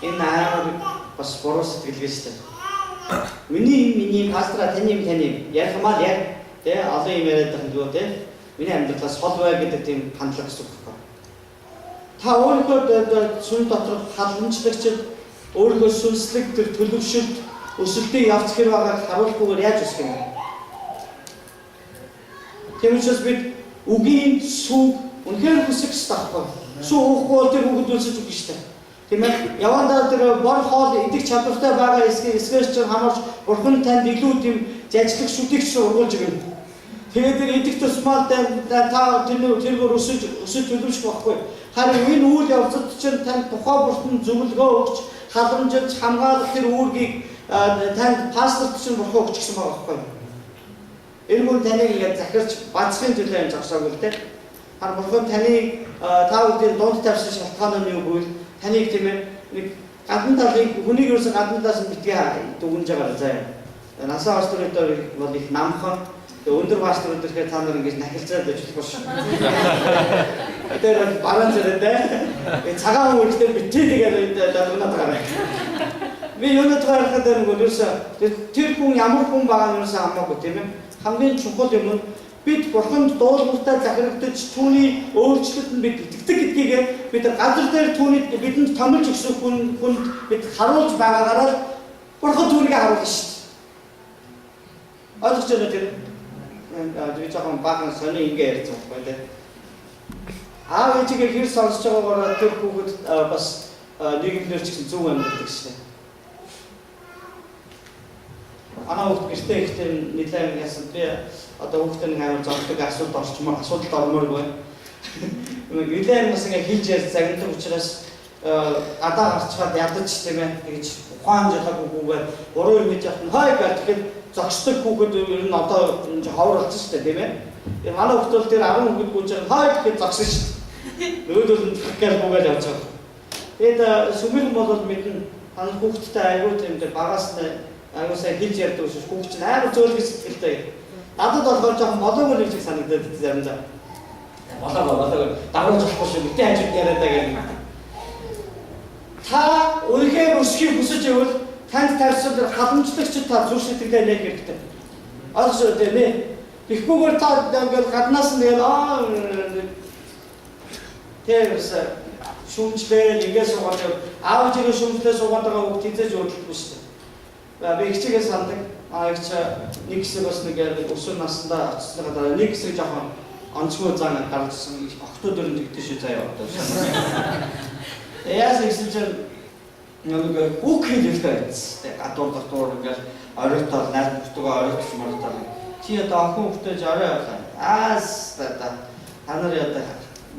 Энэ аа бас буруу сэтгэлгээ шүү дээ. Миний пастора таны ярих мал яг тэ олон юм яриад байгаа юм тэ. Миний амьдралаас хол бай гэдэг тийм хандлага гэсэн үг байна. Та өөрийнхөө сүн дотор халамжлагч өөрийнхөө сүнслэг төр төлөвшөлт өсөлтийн явц хэр байгааг харуулахгүйгээр яаж өсгөх юм бэ? Тийм учраас бид үгийн сүг үнэхээр хүсэх хэрэгтэй байхгүй. Сүг уухгүй бол тэр хүүхэд үлсэж өгнө шүү дээ. Тийм ээ. Явандаа тэр бор хоол идэх чадвартай байгаа эсгээс ч хамаарч Бурхан танд илүү тийм зажлах шүдэгч ургуулж өгнө. Тэгээд тэр идэх тусмал та тэргээр өсөж төлөвшөх байхгүй. Харин энэ үйл явцад чинь танд тухай Бурхан зөвлөгөө өгч халамжилж хамгаалах тэр үүргийг танд пасторт чинь Бурхан өгч гисэн байгаа байхгүй. Эргүүл таныг ингээд захирч бацхын төлөө юм зогсоогүй л дээ. Харин Бурхан таныг та бүхэн дунд тавьсан шалтгаан нь юу гэвэл таныг тийм ээ нэг гадна талыг хүнийг ерөөсө гадна талаас нь битгий дүгнж байгаа заяа. Насаа пасторуудаар бол их намхан өндөр пасторууд ирэхээр та нар ингэж нахилцаад ажиллахгүй шүү. Тэр баруун зэрэг цагаан үйлдэл битээ тэгээд дуунаад байгаа. Би юунад гарахад нэг ерөөсө тэр хүн ямар хүн байгаа нь ерөөсө хамаагүй тийм ээ. Хамгийн чухал юм нь бид Бурханд дуулууртай захирагдаж түүний өөрчлөлт нь бид итгэдэг гэдгийг бид газар дээр түүний бидэнд томилж өгсөн хүнд бид харуулж байгаагаараа Бурхан түүнийг харуулна шүү дээ. Ойлгож байна тийм. Би жоохон баахан сони ингэ ярьж байгаа байхгүй. Аав ээжигээ хэр сонсож байгаагаар тэр хүүхэд бас нийгэмлэр ч гэсэн зөв амьддаг шүү дээ. Анаа хүүхд гэртээ ихтэй нэлээд яасан би одоо хүүхдээ нэг амар зовдөг асуудалд ормоор байна. Нэлээд бас ингэ хийж ярьж загнадаг учраас гадаа гарчгаад ядаж тийм ээ тэгж ухаан жахаагүйгээр буруу юм хийж явах нь хай гэх тэгэхээр зогсдог хүүхэд ер нь одоо ховор болсон шүү дээ тийм ээ. Тэр манай хүүхд бол тэр 10 хүүхэд гүйж байгаа хай гэхэд зогсон шүү дээ. Нөгөөдөл нь тэгэхээр бүгээл явж байгаа. Тэгээд сүмэн бол мэдэн танай хүүхдтэй аягүй тийм дээ багаас нь аягүй сайн хийж ярьдаг шүү. Хүүхд чинь амар зөөлгөө сэтгэлтэй. Надад болохоор жоохон болоогүй юм шиг санагдаад заримдаа. Болоо дагуулж болохгүй шүү. Гэтэ хажууд яриад байгаа юм. Та өөрийнхөө өсөхийг хүсэж байвал танд тавьсан тэр халамжлагч та зүрх сэтгэлдээ нэг хэрэгтэй. Ойлгож байна тийм ээ. Тэгэхгүйгээр та ингээд гаднаас нь тэрс шүмжлээ ингээд суугаад аав ээжээ шүмжлээ суугаад байгаа хүүхд тэнцэж уудлахгүй шүү дээ. Би ихчгээ сандаг. Ихч нэг хэсэг бас нэг өсвөр наснда очсныхаа дараа нэг хэсэг жоохон онцгой зан гаргасан охтууд өрөнд игдэж шүү заяа одоо. Яасан гэсэн чинь нэг үг хэлдэг байц. Гадуур ингээд оройтол найр бүтэгээ оройтч мартаа. Чи одоо охин хөтөж орой яваа. Та нар одоо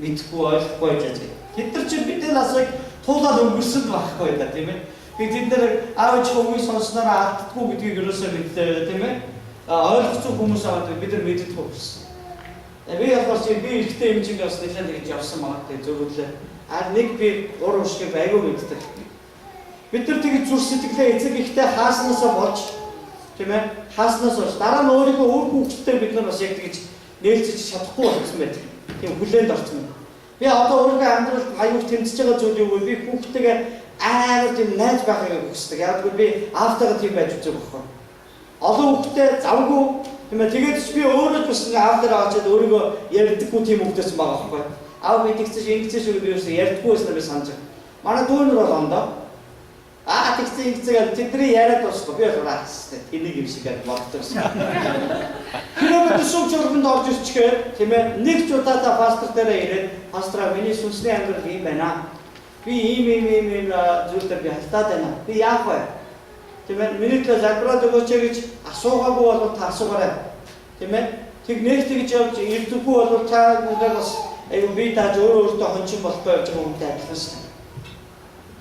мэдхгүй ойлгохгүй гэж. Тэд нар чи бидний насыг туулаад өнгөрсөн байхгүй да тийм ээ. Бид нар аавч хүмүүс сонсноор алддаггүй гэдгийг ерөөсөө мэдээ тийм ээ. Ойлгоцсон хүмүүс аваад бид нар мэддэггүй болсон. Би яг бас би ихтэй хэмжээнд бас нэлээд гэж явсан магадгүй зөвлөлөө. Нэг би уруу шиг айгүй мэддэг. Бид нар тэгж зүр сэтгэлээ эцэг ихтэй хааснасаа болж тийм ээ хааснаас болж дараа нь өөрийнхөө үр хүүхдтэй бид нар бас яг тэгж нээлцэж чадахгүй болсон байдаг. Тийм хүлээнд орсон. Би одоо өөрийнхөө амьдралд аюул тэмцэж байгаа зүйл юу вэ? Би хүүхдтэйгээ амар тийм найз байхыг хүсдэг. Яг би аавтайгаа тийм байж үзэх байхгүй. Олон хүүхдтэй завгүй тийм ээ тэгээд ч би өөрөө ч бас аавтайгаа очиод өөрийгөө ярьдаггүй тийм хүүхдээс байгаа байхгүй. Аав би тэгчих ингэж шүү би ерөөсөө ярьдаггүй байсан би санаж. Манай дүүнэр бол ондоо. тэгчих тэдний яриад дуусах би бол энийг юм шиг боддог. Хэрвээ шүүмч өргөнд орж ирчихээр тийм ээ нэг ч удаадаа пастор дээрээ ирээд пастраа миний сүнсний амьдрал ийм байна. Би ийм зүйлээр би халтаад байна. Би яах вэ? Тийм ээ миний төлөө залбираад өгөөч гэж асуугаагүй бол та асуугаарай. Тийм ээ тэг нэг тэгж явж ирдэггүй бол та бүгдээ бас аюу би тааж өөртөө хончин болохгүй явж байгаа юмтай адилхан шүү.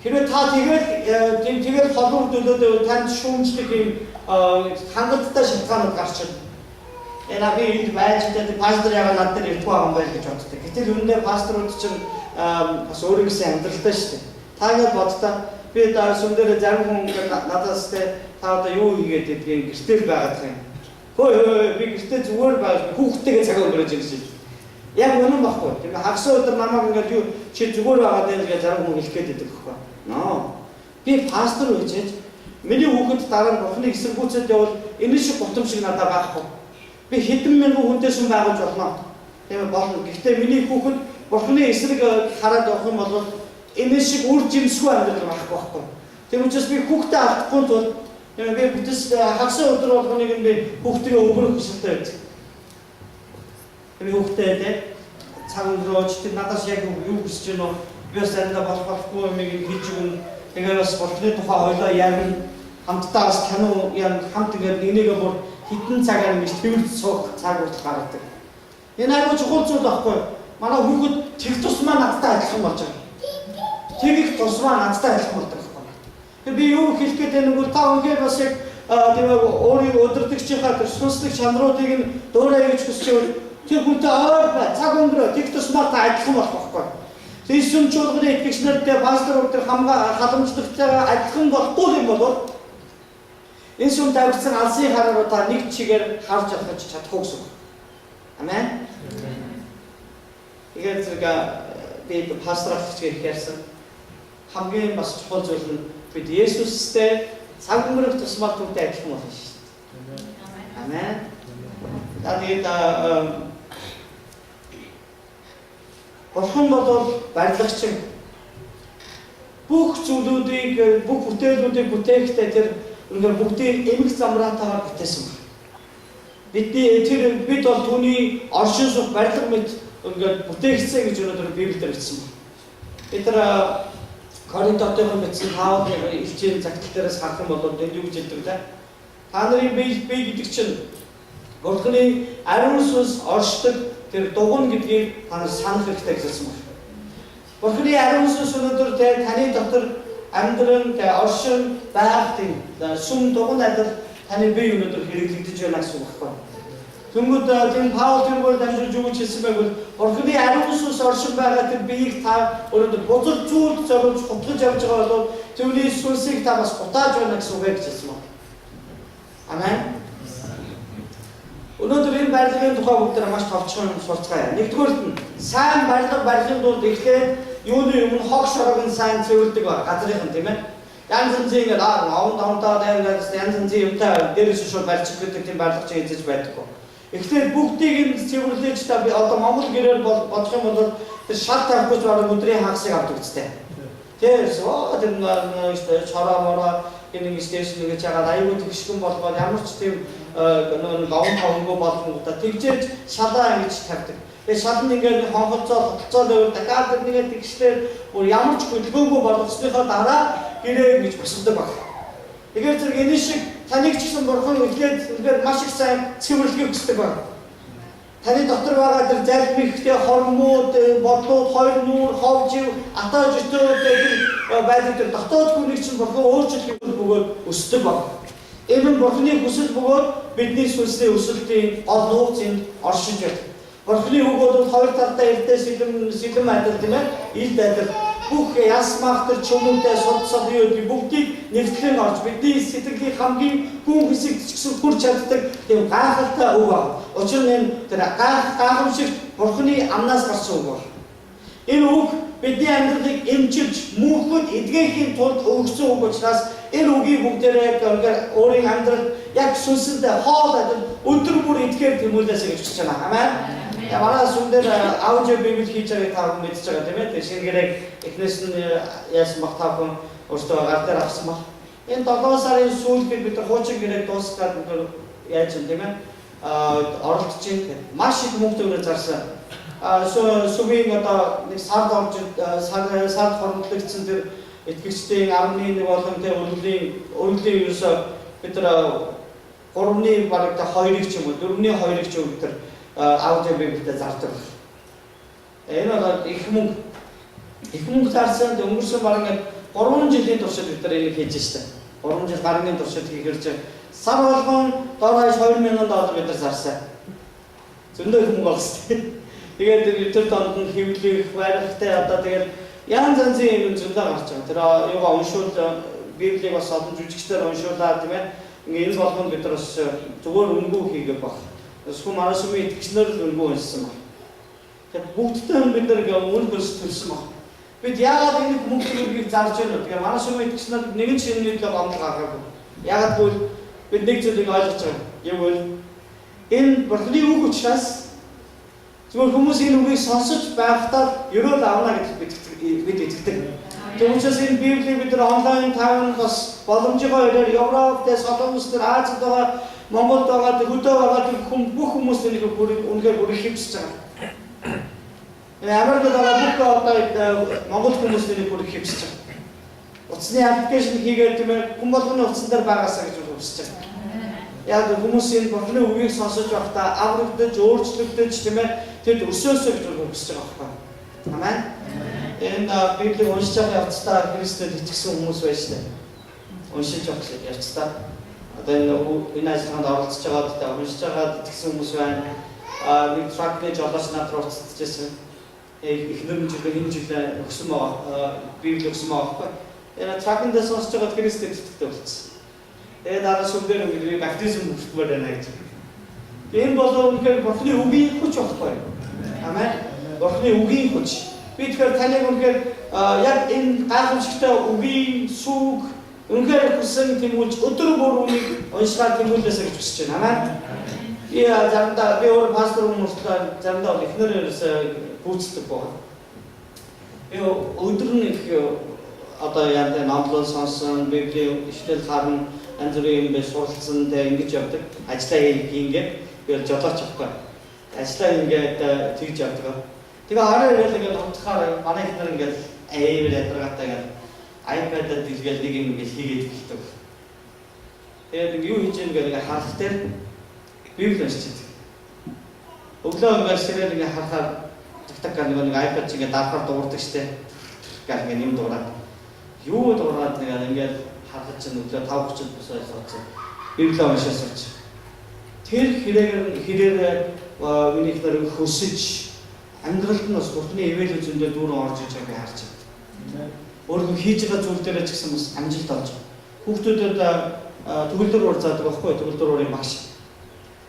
Хэрвээ та тэгээд холбогд төлөөд танд шүүмжлэх юм хангалттай шалтгаанууд гарч ирнэ. Би энд байж тэгээд пастор яагаад над дээр ирдэггүй байгаа юм байл гэж боддог. Гэтэл үүндээ пасторууд чинь бас өөрийнхөө амьдралтай шүү дээ. Та ингэж боддоо би сүм дээр зарим хүн надаас та одоо юу хийгээд идэх гэртэл байгаад байгаа юм. Хөөе би гэртэл зүгээр байж хүүхдтэйгээ цаг өнгөрөөж ирсэн шүү. Яг үнэн баггүй. Тэгээд хагас өдөр намайг ингээд юу чи зүгээр байгаад байна гэж зарим хүн хэлэх гээд байдаг байхгүй. Би пастор үжиж миний хүүхэд дараа нь Бурхны эсэргүүцэд явал энэ шиг гутам шиг надад байхгүй. Би хэдэн мянган хүнтэй сүм байгуулж болно. Тийм болно. Гэхдээ миний хүүхэд Бурхны эсрэг хараад явах юм бол энэ шиг үр жимсгүй амьдрал байхгүй. Тийм учраас би хүүхдээ алдахгүй тул би бүтэс хагас өдөр болгоныг би хүүхдээ өвөрөх хүсэлтэй байдаг. Би хүүхдээ цаг өнгөрөөж тэр надаас яг юу хүсэж байна вэ? Би бас заримдаа болохгүй юм хийж өгнө. Тэгээд бас Бурхны тухай ойлоо ярина. Хамтдаа бас кино хамт ингээд нэгнийгээ бүр хитэн цагаар ингэж тэрд суух цаг үрдэл гаргадаг. Энэ айгүй чухал зүйл байхгүй. Манай хүүхэд тэг тусмаа надтай адилхан болж байгаа. Тэгэх тусмаа надтай адилхан болдог байхгүй. Тэгээд би юу хэлэх гээд байна вэ? Та өнгээр бас яг тийм өөрийн өдөртөгчийнхаа тэр сүнслэг чанаруудыг нь дуурай гэж хүсчихвэл тэр хүнтэй ойр бай. Цаг өнгөрөө тэг тусмаа та адилхан болох байхгүй. Тэсүм чуулганы итгэгчнэртэй пасторууд тэр халамжлагтайгаа адилхан болохгүй юм бол энэ сүм тавьсан алсын хараараа та нэг чигээр харж авах чадахгүй гэсэн. Амен. Тэгээд зэрэг би пасторч гэхээрсэн хамгийн бас чухал зүйл нь бид Есүстэй цаг өнгөрөх тусмаа түүнтэй адилхан болно шүү дээ. Амен. Тэгээд Бурхан бол барилгач. Бүх зүйлүүдийг, бүх бүтээлүүдийг бүтээхдээ тэр үнээр бүгдийг эмх замраатаар бүтээсэн байна. Бид бол түүний оршин суух барилга мэт ингээд бүтээгдсэн гэж өнөөдөр Библиэлд бичсэн байна. Бид нар Коринтотойгоор бичсэн 5 илчийн загтал дээрээс харах юм бол энэ юу гэж хэлдэг вэ? Та нарын бие гэдэг чинь Бурханы ариун сүнс оршдог тэр дугуйн гэдгийг та нар санах хэрэгтэй гэсэн байна. Бурханы ариун сүнс өнөөдөр таны дотор амьдран оршин байх тийм сүм дугуйн адил таны бие өнөөдөр хэрэглэгдэж байна гэсэн үг байна. Тэнгүүд тийм Паул тэргээр дамжуулж юу гэж хэлсэн бэ гэвэл Бурханы ариун сүнс оршин байгаа тэр биеийг та өнөөдөр бузар зүйлд зориулж хутгаж явж байгаа бол түүний сүнсийг та бас гутааж байна гэсэн үг гэж хэлсэн байна. Амен. Өнөөдөр энэ барилгын тухай бүгд маш товчхон сурцгаая. Нэгдүгээрт нь сайн барилга барилгын дунд эхлээд юуны өмнө хог шорог нь сайн цэвэрлдэг ба газрынхан тийм ээ. Янз янзын онтоо янз янзын юмтай дээрээс шууд барьчих гэдэг тийм барилгач хийж байдаггүй. Эхлээд бүгдийг нь цэвэрлэж та би одоо Монгол гэрээр бодох юм бол тэр шал тавьж бараг өдрийн хагасыг авдаг үстэй. Тэрс тэр чороо энэ стэйшн гэж яагаад аюул тэгшгэн болгоод ямар ч тийм лавн тавгүй болгонгуудаа тэгжээж шалаа ингэж тавьдаг. Тэгээ шал нь ингээд хонхолцоо хөдөлцөөл дахиад нэгэ тэгшлэр бүр ямар ч хөдөлгөөнгүй болгосныхоо дараа гэрээ ингэж босгодог баг. Тэгэхээр зэрэг энэ шиг таныг ч гэсэн Бурхан эхлээд үнээр маш их сайн цэвэрлэхийг хүсдэг баг. Таны дотор байгаа тэр залбир ихтэй хормууд, бодлууд, хоёр нүүр, ховжив, атааж өтөөд байдаг тэр дотоод хүнийг чинь Бурхан өөрчлөхийг бөгөөд өсдөг баг. Энэ нь Бурханы хүсэл бөгөөд бидний сүнсний өсөлтийн гол нууц энд оршиж байна. Бурхны үг бол хоёр талдаа эрдээ сэлэм адил тийм ээ. Илд адил. Бүх яс махтар чумуудтай судсал юу бүгдийг нэгтгэн орж бидний сэтгэлийн хамгийн гүн хэсэгт ч гэсэн хүрч чаддаг тийм гайхалтай үг аа. Учир нь тэр гайхамшигт Бурхны амнаас гарсан үг бол. Энэ үг бидний амьдралыг эмчилж, мөнхөд эдгэхийн тулд өгсөн үг учраас энэ үгийг бүгдээрээ өөрийн амьдрал яг сүнсэндээ хоол адил өдөр бүр эдгээр тэмүүлээс ирж байна. Амен. Манай сүндээр аудио библ хийж байгааг та бүхэн мэдж байгаа тийм ээ. Тэр шингэрэг эхнээс нь яасан баг та бүхэн өөртөө гар дээр авсан баг. Энэ 7 сарын сүүлд бид хуучин гэрээ дуусгаад бид яаж юм тийм ээ. Оролцож байна. Маш их мөнгө төгрөг зарсан. Сувийн одоо нэг сард орж сард хормоглогдсон тэр итгэгчдийн 11 болон тэр өргөлийн ерөөсө бид нар 3-ны бараг 2-ыг ч юм уу 4-ний 2-ыг ч юм тэр аудио библиэд зардаг. Энэ бол их мөнгө зарсан өнгөрсөн бараг 3 жилийн туршид бид нар энийг хийж штэ. 3 жил гаргийн туршид хийгэрч сар болгон доор $2,000 бид нар зарсан. Зөндөө их мөнгө болсон. Тэгээд тэр донд нь хэвлэх, барихтай одоо тэгээд янз янзын юм зөндөө гарч байгаа. Тэр юугаа уншуул библийг бас олон жүжигчдээр уншуулаад тийм ээ. Ингээ энэ болгонд бид нар бас зүгээр өнгөө хийгээ баг. Эсвэл манай сүмийн итгэгчнэр л өнгөө уншсан баг. Тэгээд бүгдтэй бид нар ингээ үн бос төрсөн баг. Бид яагаад энэ мөнгөийг зарж байна вэ? Тэгээд манай сүмийн итгэгчнэр нэгэн шинээр л гомдол гаргаагүй. Яагаад гэвэл бид нэг зүйлийг ойлгож байгаа. Юу вэ? Энэ Бурхны үг учраас зүгээр хүмүүс энэ үгийг сонсож байхдаа ерөөл авна гэдэгт бид итгэдэг. Тийм учраас энэ библийг бид нар онлайн таван бас боломжтой байдлаар Европ, Солонгос, Азид байгаа, Монголд байгаа, хөдөө байгаа бүх хүмүүс энийг үнэхээр бүрэх хэмжиж байгаа. Америкт байгаа бүх одоо Монгол хүмүүс энийг бүрэх хэмжиж байгаа. Утасны аппликейшн хийгээд тийм ээ хүн болгоны утсан дээр байгаасаа гэж хүсэж байгаа. Яг хүмүүс энэ Бурхны үгийг сонсож байхдаа аврагдаж, өөрчлөгдөж тийм ээ тэд өсөөсөө гэж хүсэж байгаа байхгүй. Амен. Энэ библийг уншиж байгаа явцдаа Христэд итгэсэн хүмүүс байж таа. Уншиж явах явцдаа одоо энэ ажлын оролцож байгаа гэдэг уншиж байгаа итгэсэн хүмүүс байна. Нэг тракны жолооч над руу уцтаж ирсэн. Эхнэр нь жилийн энэ жилээ өгсөн байгаа. Библи өгсөн байгаа байхгүй. Энэ тракнда сонсож байгаа Христэд итгэдэг болсон. Тэгээд дараа сүмдэр ингээд баптизм өгсөн байна гэж. Энэ бол үнэхээр Бурхны үгийн хүч багхгүй. Амен. Бурхны үгийн хүч. Би тэгэхээр таныг үнэхээр яг энэ гайхамшигтай үгийн сүг үнэхээр хүссэн тэмүүлж өдөр бүр үнийг уншаад тэмүүлээсэй гэж хүсэж байна. Амен. Би заримдаа би өөр пастор хүмүүстэй заримдаа эхнэр ерөөсөө гүйцэтгэх байна. Би өдөр нь их одоо яг номлол сонсон, библийн ишлэл харна, янз бүрийн юм бэ суралцсан тэ ингэж явдаг. Ажлаа ингээд би жолооч авахгүй. Ажлаа ингээд тэгж явдаг. Тэгээ хараа ирэл ингээд утгахаар манай ихнэр ингээд ээвэр ядаргаатай ингээд iPad-д дэлгээл нэг юм ингээд хийгээд эхэлдэг. Тэгээд юу хийж ийм ингээд харах дээр библи уншиж байдаг. Өглөө ингээд сэрэл ингээд харахаар тагтаг нэг iPad чинь ингээд дарахаар дуурдаг штэ. Гэх ингээд юм дуураад. Юу дуураад нэг ингээд харах чинь өглөө 5:30-д босоод сууцсан. Библи уншиж сууч. Тэр хэрээр миний ихнэр хөсөж амьдралд нь бас Бурхны ивэл зөндөө дүүрэн орж иж байгааг би харж байна. Өөрөө хийж байгаа зүйл дээр ч гэсэн бас амжилт олж байгаа. Хүүхдүүдэд төгөлдөр урзаадаг байхгүй төгөлдөр уурын багш.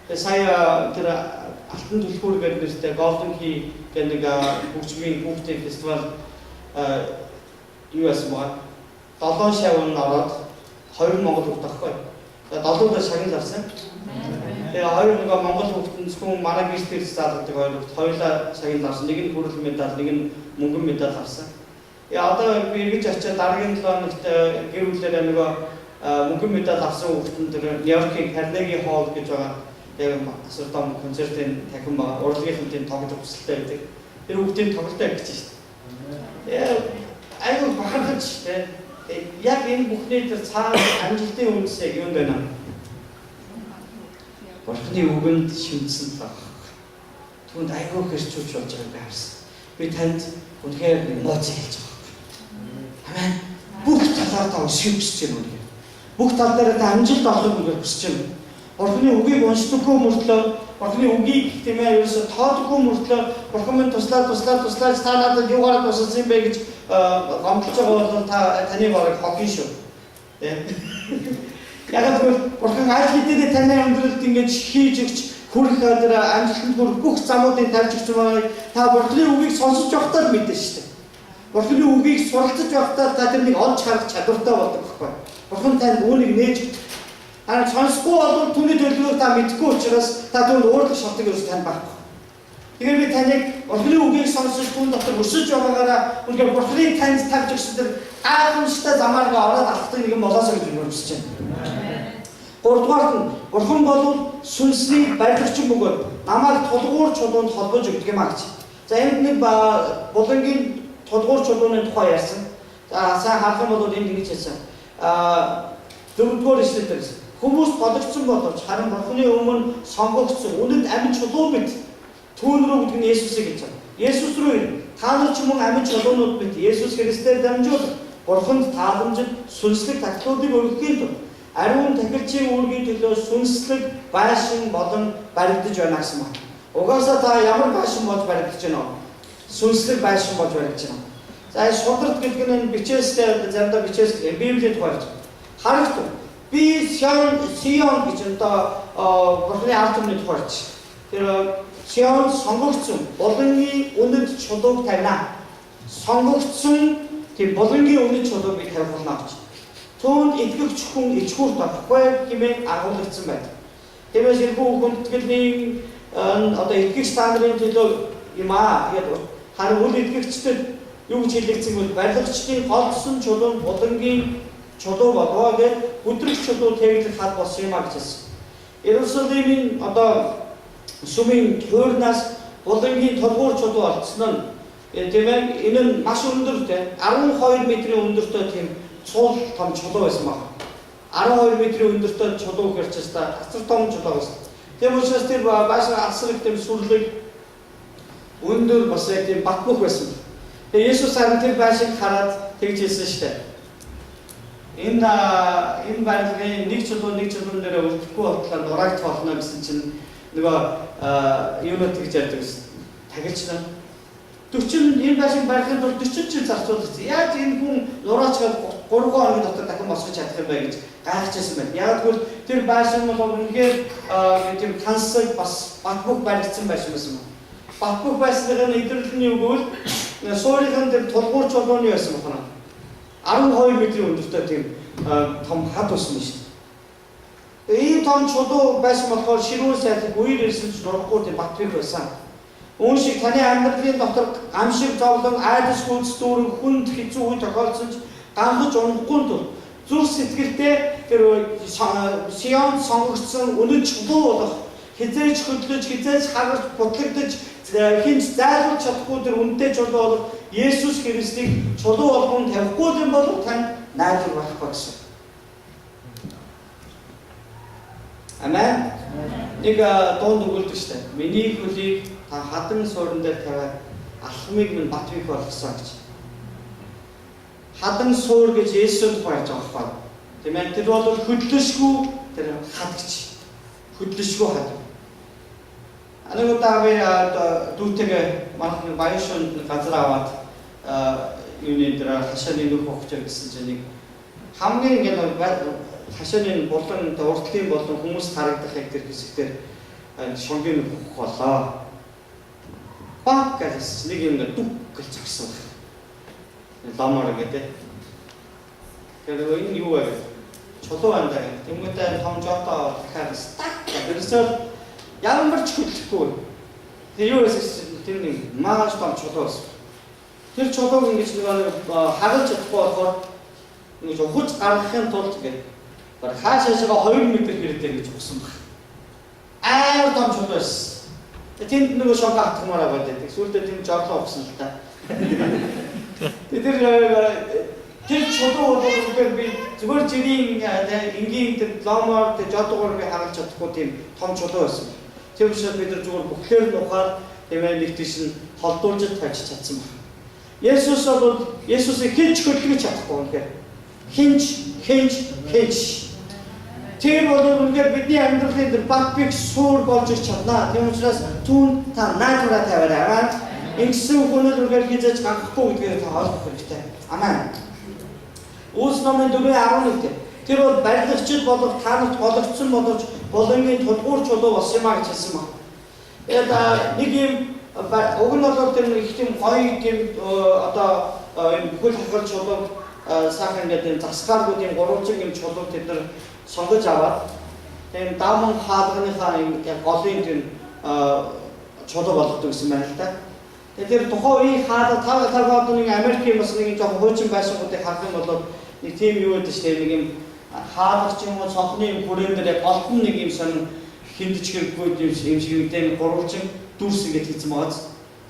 Тэгээ сая тэр алтан түлхүүр гэдэг нэртэй Golden Key гэдэг нэг хөгжмийн хүүхдийн фестивал юу яасан баа 7 шавн ороод 20 монгол хүүхд байхгүй. Тэгээ 7-уудаа шагнал авсан. Тэгээ хоёр нэг монгол хүүхдэн зөвхөн манай гэрт ирж заалдаг хоёулаа шагнал авсан. Нэг нь хүрэл медаль, нэг нь мөнгөн медаль авсан. Одоо би эргэж очиад дараагийн 7 хоногт гэр бүлээрээ нөгөө мөнгөн медаль авсан хүүхдэн тэр Нью-Йоркийн Carnegie Hall гэж байгаа. Тэгээ асар том концертын танхим байгаа. Урлагийн тийм тоглох хүсэлтэй байдаг. Тэр хүүхдийн тоглолтоо гэж байна. Айгуу бахархаж тийм яг энэ бүхний тэр цаана амжилтын үндэс яг юунд байна? Бурхны үгэнд шимтсэн баг. Түүнд айгуу хэрчүүч болж байгааг би харсан. Би танд үнэхээр эмоц хэлж байгаа. Амен. Бүх талаар та өсгөж байна үнэхээр. Бүх тал дээр та амжилт олохыг үнэхээр хүсэж байна. Бурхны үгийг уншдаггүй мөртлөө Бурхны үгийг тийм ээ ерөөсө тоодгүй мөртлөө Бурхан минь туслаад та надад юугаар тусалсан бэ гэж гомдож байгаа бол таны бараг хогин шүү. Тийм. Яг л Бурхан аль хэдийн таны амьдралд ингэж хийж өгч хүрэх өдөр амжилтанд хүрэх бүх замуудыг тавьж өгсөн байгааг та Бурхны үгийг сонсож байхдаа мэднэ шүү дээ. Бурхны үгийг суралцж байхдаа та тэрнийг олж харах чадвартай болдог байхгүй. Бурхан танд үүнийг нээж харин сонсохгүй бол түүний төлөвийг та мэдгүй учраас та түүнд уурах шалтгаан ерөөс тань байхгүй. Тэгэхээр би таныг Бурхны үгийг сонсож түүн дотор өсөж байгаагаараа үнэхээр Бурхны танд тавьж өгсөн тэр гайхамшигтай замаараа ороод авах нэгэн болоосоо гэж хүсэж байна. Гуравдугаарт нь Бурхан бол сүнсний барилгачин бөгөөд намайг тулгуур чулуунд холбож өгдөг юм аа гэж. За энд нэг булангийн тулгуур чулууны тухай ярьсан. За сайн харах юм бол энд ингэж хэлсэн. Дөрөвдүгээр ишлэлээр хүмүүс бодогдсон боловч харин Бурханы өмнө сонгогдсон үнэнд амьд чулуу мэт түүн рүү гэдэг нь Есүсийг хэлж байна. Есүс рүү та нар ч мөн амьд чулуунууд мэт Есүс Христээр дамжуулан Бурханд тааламжид сүнслэг татлуудыг өргөхийн тулд ариун тахилчийн үүргийн төлөө сүнслэг байшин болон баригдаж байна гэсэн байна. Угаасаа та ямар байшин болж баригдаж байна вэ? Сүнслэг байшин болж баригдаж байна. За шударт гэдэг нь бичээстэй заримдаа бичээс Библийн тухайд харагдав. Би Сион гэж Бурханы ард түмний тухайд. Тэр Сион сонгогдсон булангийн үнэт чулууг тавина. Сонгогдсон тийм булангийн үнэт чулууг би тавих болно гэж. Түүнд итгэгч хүн ичгүүр тохихгүй хэмээн агуулгдсан байна. Тиймээс энэ бүхэнд итгэлийн итгэгч та нарын төлөө юм аа. Харин үл итгэгчдэд юу гэж хэлэгдсэн бол барилгачдын голдсон чулуу нь булангийн чулуу болоо гэж өдрөг чулуу тэглэх хад болсон юм а гэж хэлсэн. Иерусалимын сүмийн хуурнаас булангийн толгуур чулуу олдсон нь тийм ээ энэ нь маш өндөртэй 12 метрийн өндөртэй тийм цул том чулуу байсан баг. 12 метрийн өндөртэй чулуу гэрчээс та асар том чулуу байсан. Тийм учраас тэр бааш асар их тийм сүрлэг өндөр бас яг тийм бат бөх байсан. Тэгээ Есүс харин тэр байшийг хараад тэгж хэлсэн шүү дээ. Энэ барилгын нэг чулуун дээр үлдэхгүй болтлоо нураагт болно гэсэн чинь нөгөө юунод тэгж ярьдаг гэсэн. Тагилч нар 40 энэ байшин барихын тулд 40 жил зарцуулсан. Яг энэ хүн нураачгаад 3 хоногийн дотор дахин босгож чадах юм байна гэж гайхажсэн байна. Яг тэгвэл тэр байшин бол үнэхээр тийм тансаг бас бат бөх баригдсан байшин байсан юм. Бат бөх байсныхаа илэрлэл нь юу гэвэл суурийн тэр тулгуур чулууны байсан байна. 12 метрийн өндөртэй тийм том хад байсан шүү дээ. Ийм том чулуу байсан болохоор ширүүн сайлыг үер ирсэн ч нурахгүй тийм бат бэх байсан. Үүн шиг таны амьдралын дотор амшиг зовлон, айдас хүнс дүүрэн хүнд хэцүү үе тохиолдсон ч ганхаж унахгүй тул зүрх сэтгэлдээ тэр Сион сонгогдсон үнэт чулуу болох хизээж хөдлөж, хизээж хагарч, бутлагдаж хинч зайлуулж чадахгүй тэр үнэтэй чулуу болох Есүс Христийг чулуу болгон тавихгүй юм бол тань найдвар байхгүй гэсэн. Амен. Нэг дуунд өгүүлдэг шүү дээ. Миний хөлийг та хадан суурин дээр тавиад алхмыг минь бат бих болгосон гэж. Хадан суур гэж Есүс тухай ярьж байгаа байхгүй. Тийм ээ. Тэр бол хөдлөшгүй тэр хад гэж. Хөдлөшгүй хад. Анаа удаагүй дүүтэйгээ манай баяшин газар аваад юуны дээр хашааны нүх хогч гэсэн чинь нэг хамгийн ингээд хашааны болон уртлын болон хүмүүс харагдах яг тэр хэсэгтэр шонгийн нүх болоо. Баг гэсэн нэг юм ингээд дүг гэж загсан. Ламаар гэдэг. Тэр энэ юу вэ? Чулуу андаа. Тэмүүтэй том жотоо дахиад стак гэсэн. Ямар ч хөдлөхгүй. Тэр юу гэсэн тэр нэг маш том чулуу байсан. Тэр чулууг ингэж нэг хагалж чадахгүй болохоор ингэж ухаж гаргахын тулд ингэ хаашаашаа 2 м хэрэгтэй гэж өгсөн баг. Амар том чулуу байсан. Тэнд нэг шог автмаар байдаг. Сүүлдээ тийм жоглоо өгсөн л та. Тэр чулуу бол би зүгээр жирийн энгийн тэр ломоор тэр жодгоор би хагалж чадахгүй тийм том чулуу байсан. Тэр учраас бид нар зүгээр бүхлээр нь ухаад тэмээ нэг тийш нь холдуулж тавьж чадсан байна. Есүс бол Есүсийг хинч хөдлөж чадахгүй үнэхээр. Хинч. Тэр бол үнэхээр бидний амьдралын дээр баг бих суур болж ирч чадна. Тийм учраас түүнд та найдвараа тавиарай. Амен. Ингэсэн хүнэл үнэхээр хизээж ганхгүй гэдгийг та ойлгох хэрэгтэй. Амен. Үлс номын 4:11 дээр тэр бол барилгачид болох танарт болгогдсон боловч болонгийн тулгуур чулуу болсон юм а гэж хэлсэн байна. Тэгээд нэг юм уг нь бол тэр их тийм гоё тийм одоо бүхэл хахал чулуу сайхан гэдэг засгааргүй тийм гурванчиг юм чулуу тэд нар сонгож аваад тийм даван хаалганыхаа юм голын тийм чулуу болгодог гэсэн байна л да. Тэгэхээр тухайн үеийн хаалга та нэг Америкийн бас нэг жоохон хуучин байшингуудыг харах юм бол нэг тийм юу гэдэг чинь нэг юм хаалгач юм уу цонхны бүрээн дээр голхон нэг юм сонин хиндчгэргүй юм шиг үедээ гурванчиг дүрс ингэж хийсэн байгаа.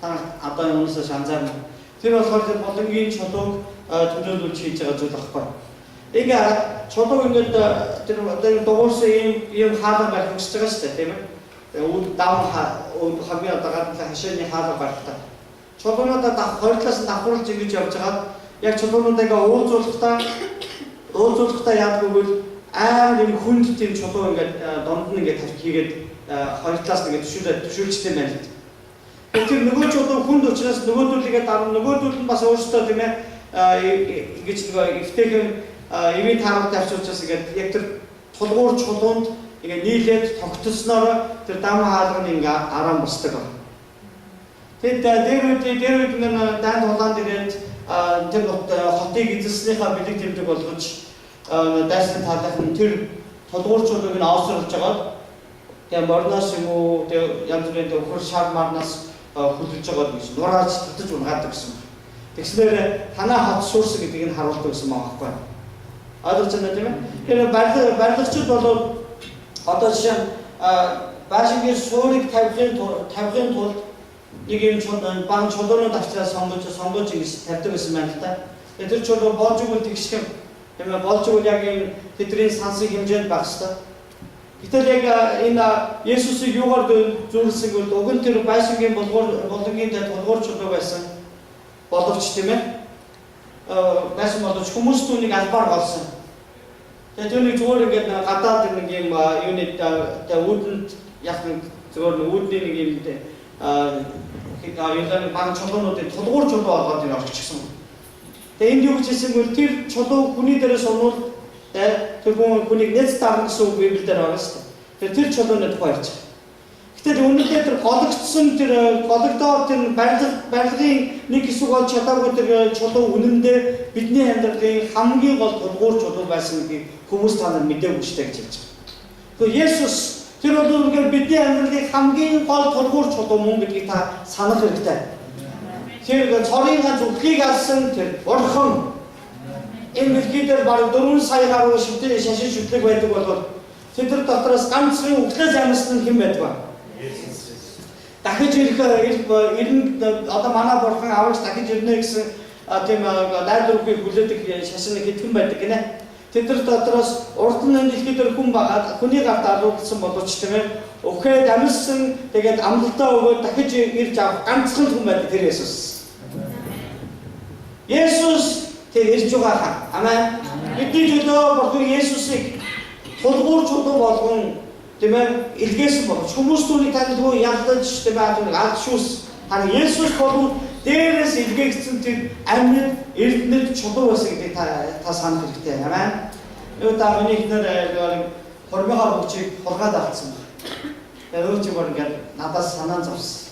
Та одоо юунаас шанзаар. Тэр болохоор тэр болонгийн чулууг төлөөлүүлж хийж байгаа зүйл багхгүй. Ингээ чулуу ингээд тэр одоо дугуйсан ийм хаалга байх гэж байгаа шүү дээ, тийм ээ. Тэгээ үл даун хамгийн одоо гадна хашааны хаалга барьдаг. Чулуунуудаа хоёрлоос нь давхарлаж ингэж явж байгаа. Яг чулуунуудаа уулзуулахдаа яадаг вэ? Амар юм хүнд тийм чулуу ингээд донд нь ингээд тавьж хийгээд хоёр талаас нь ингээд төшөөлчтэй байна. Тэгэхээр нөгөө чулуу хүнд учраас нөгөөдүүлгээ дарна. Нөгөөдүүл нь бас өөрсдөө тийм ээ ингэж нэг эвтэйхэн эвийн тааралтай авчирчаас ингээд яг тэр тулгуур чулуунд ингээд нийлээд тогтолсноор тэр дам хаалганы ингээд араа босдог байна. Тэгээд дээр үед нэг дан тулаанд ирээд тэр хотыг эзэлснийхаа бэлэг тэмдэг болгож дайсан талах нь тэр тулгуур чулууг нь авсруулж байгаа. Тэгээ морноос юм уу тэгээ янз бүрийн өхөр шар марнаас хүлээж байгаа гэж нурааж татаж унгаадаг гэсэн. Тэгснээр танаа хот суурс гэдгийг нь харуулдаг гэсэн байгаа байхгүй. Ойлгож байна тийм ээ? Тэгэхээр барилгачид бол одоо жишээ нь байшингийн суурийг тавихын тулд нэг юм баг чулуунууд авчраа сонгож ингэж тавьдаг гэсэн байна л да. Тэр чулуу болж игэл тэгшхэн тийм ээ болж игэл яг юм тэдний сансыг хэмжээнд байх хэрэгтэй. Гэтэл яг энэ Есүсийг юугаар зөвлөсөн бол уг нь тэр байшингийн болонгийн тулгуур чулуу байсан боловч тийм ээ байсан боловч хүмүүс түүнийг албаар голсон. Тэгээд түүнийг зүгээр ингээд гадаад нэг юм юуны үүдэнд яг зүгээр үүдний нэг юм юуны баг чулуунуудын тулгуур чулуу болгоод ин орчихсон. Тэгээд энд юу гэж хэлсэн бол тэр чулуу хүний дээрээс онвол тэр хүнийг нэц таарна гэсэн үг Библиэлд байгаа шүү дээ. Тэр чулууны тухай ярьж байгаа. Гэтэл үнэндээ тэр гологдоод тэр барилгын нэг хэсэг бол чадаагүй тэр чулуу үнэндээ бидний амьдралын хамгийн гол тулгуур чулуу байсан гэдгийг хүмүүс та нар мэдээгүй шүү дээ гэж хэлж байгаа. Тэгэхээр Есүс тэр бол үнэхээр бидний амьдралын хамгийн гол тулгуур чулуу мөн гэдгийг та санах хэрэгтэй. Тэр цорын ганц үхлийг алсан тэр бурхан энэ мэлхийдэр бараг 4 сая гаруй шашин шүтлэг байдаг бол тэд дотроос ганцхан үхлээс амьсан хэн байдаг вэ? Дахиж ирнэ одоо манай бурхан аврагч дахиж ирнэ гэсэн тийм найдваргүй хүлээдэг шашин хэдхэн байдаг гинэ. Тэд дотроос урд нь дэлхий дээр хүн байгаа хүний гарт алуулсан боловч тийм ээ өхөөд амьсан тэгээд амлалтаа өгөөд дахиж ирж авах ганцхан хүн байдаг тэр Есүс. Есүс тэр ирж байгаа. Амен. Бидний төлөө бурхан Есүсийг тулгуур чулуу болгон тийм ээ илгээсэн боловч хүмүүс түүнийг танилгүй ялдаж тийм ээ түүнийг алдшуус хана Есүс болон дээрээс илгээгдсэн тэр амьд эрдэнэт чулуу байсан гэдгийг та санах хэрэгтэй. Амен. Юу та миний ихнэр хормихоо бүгчийг хургаад авцсан байна. Тэгээд өөч юм ингээд надаас санаан зовсон.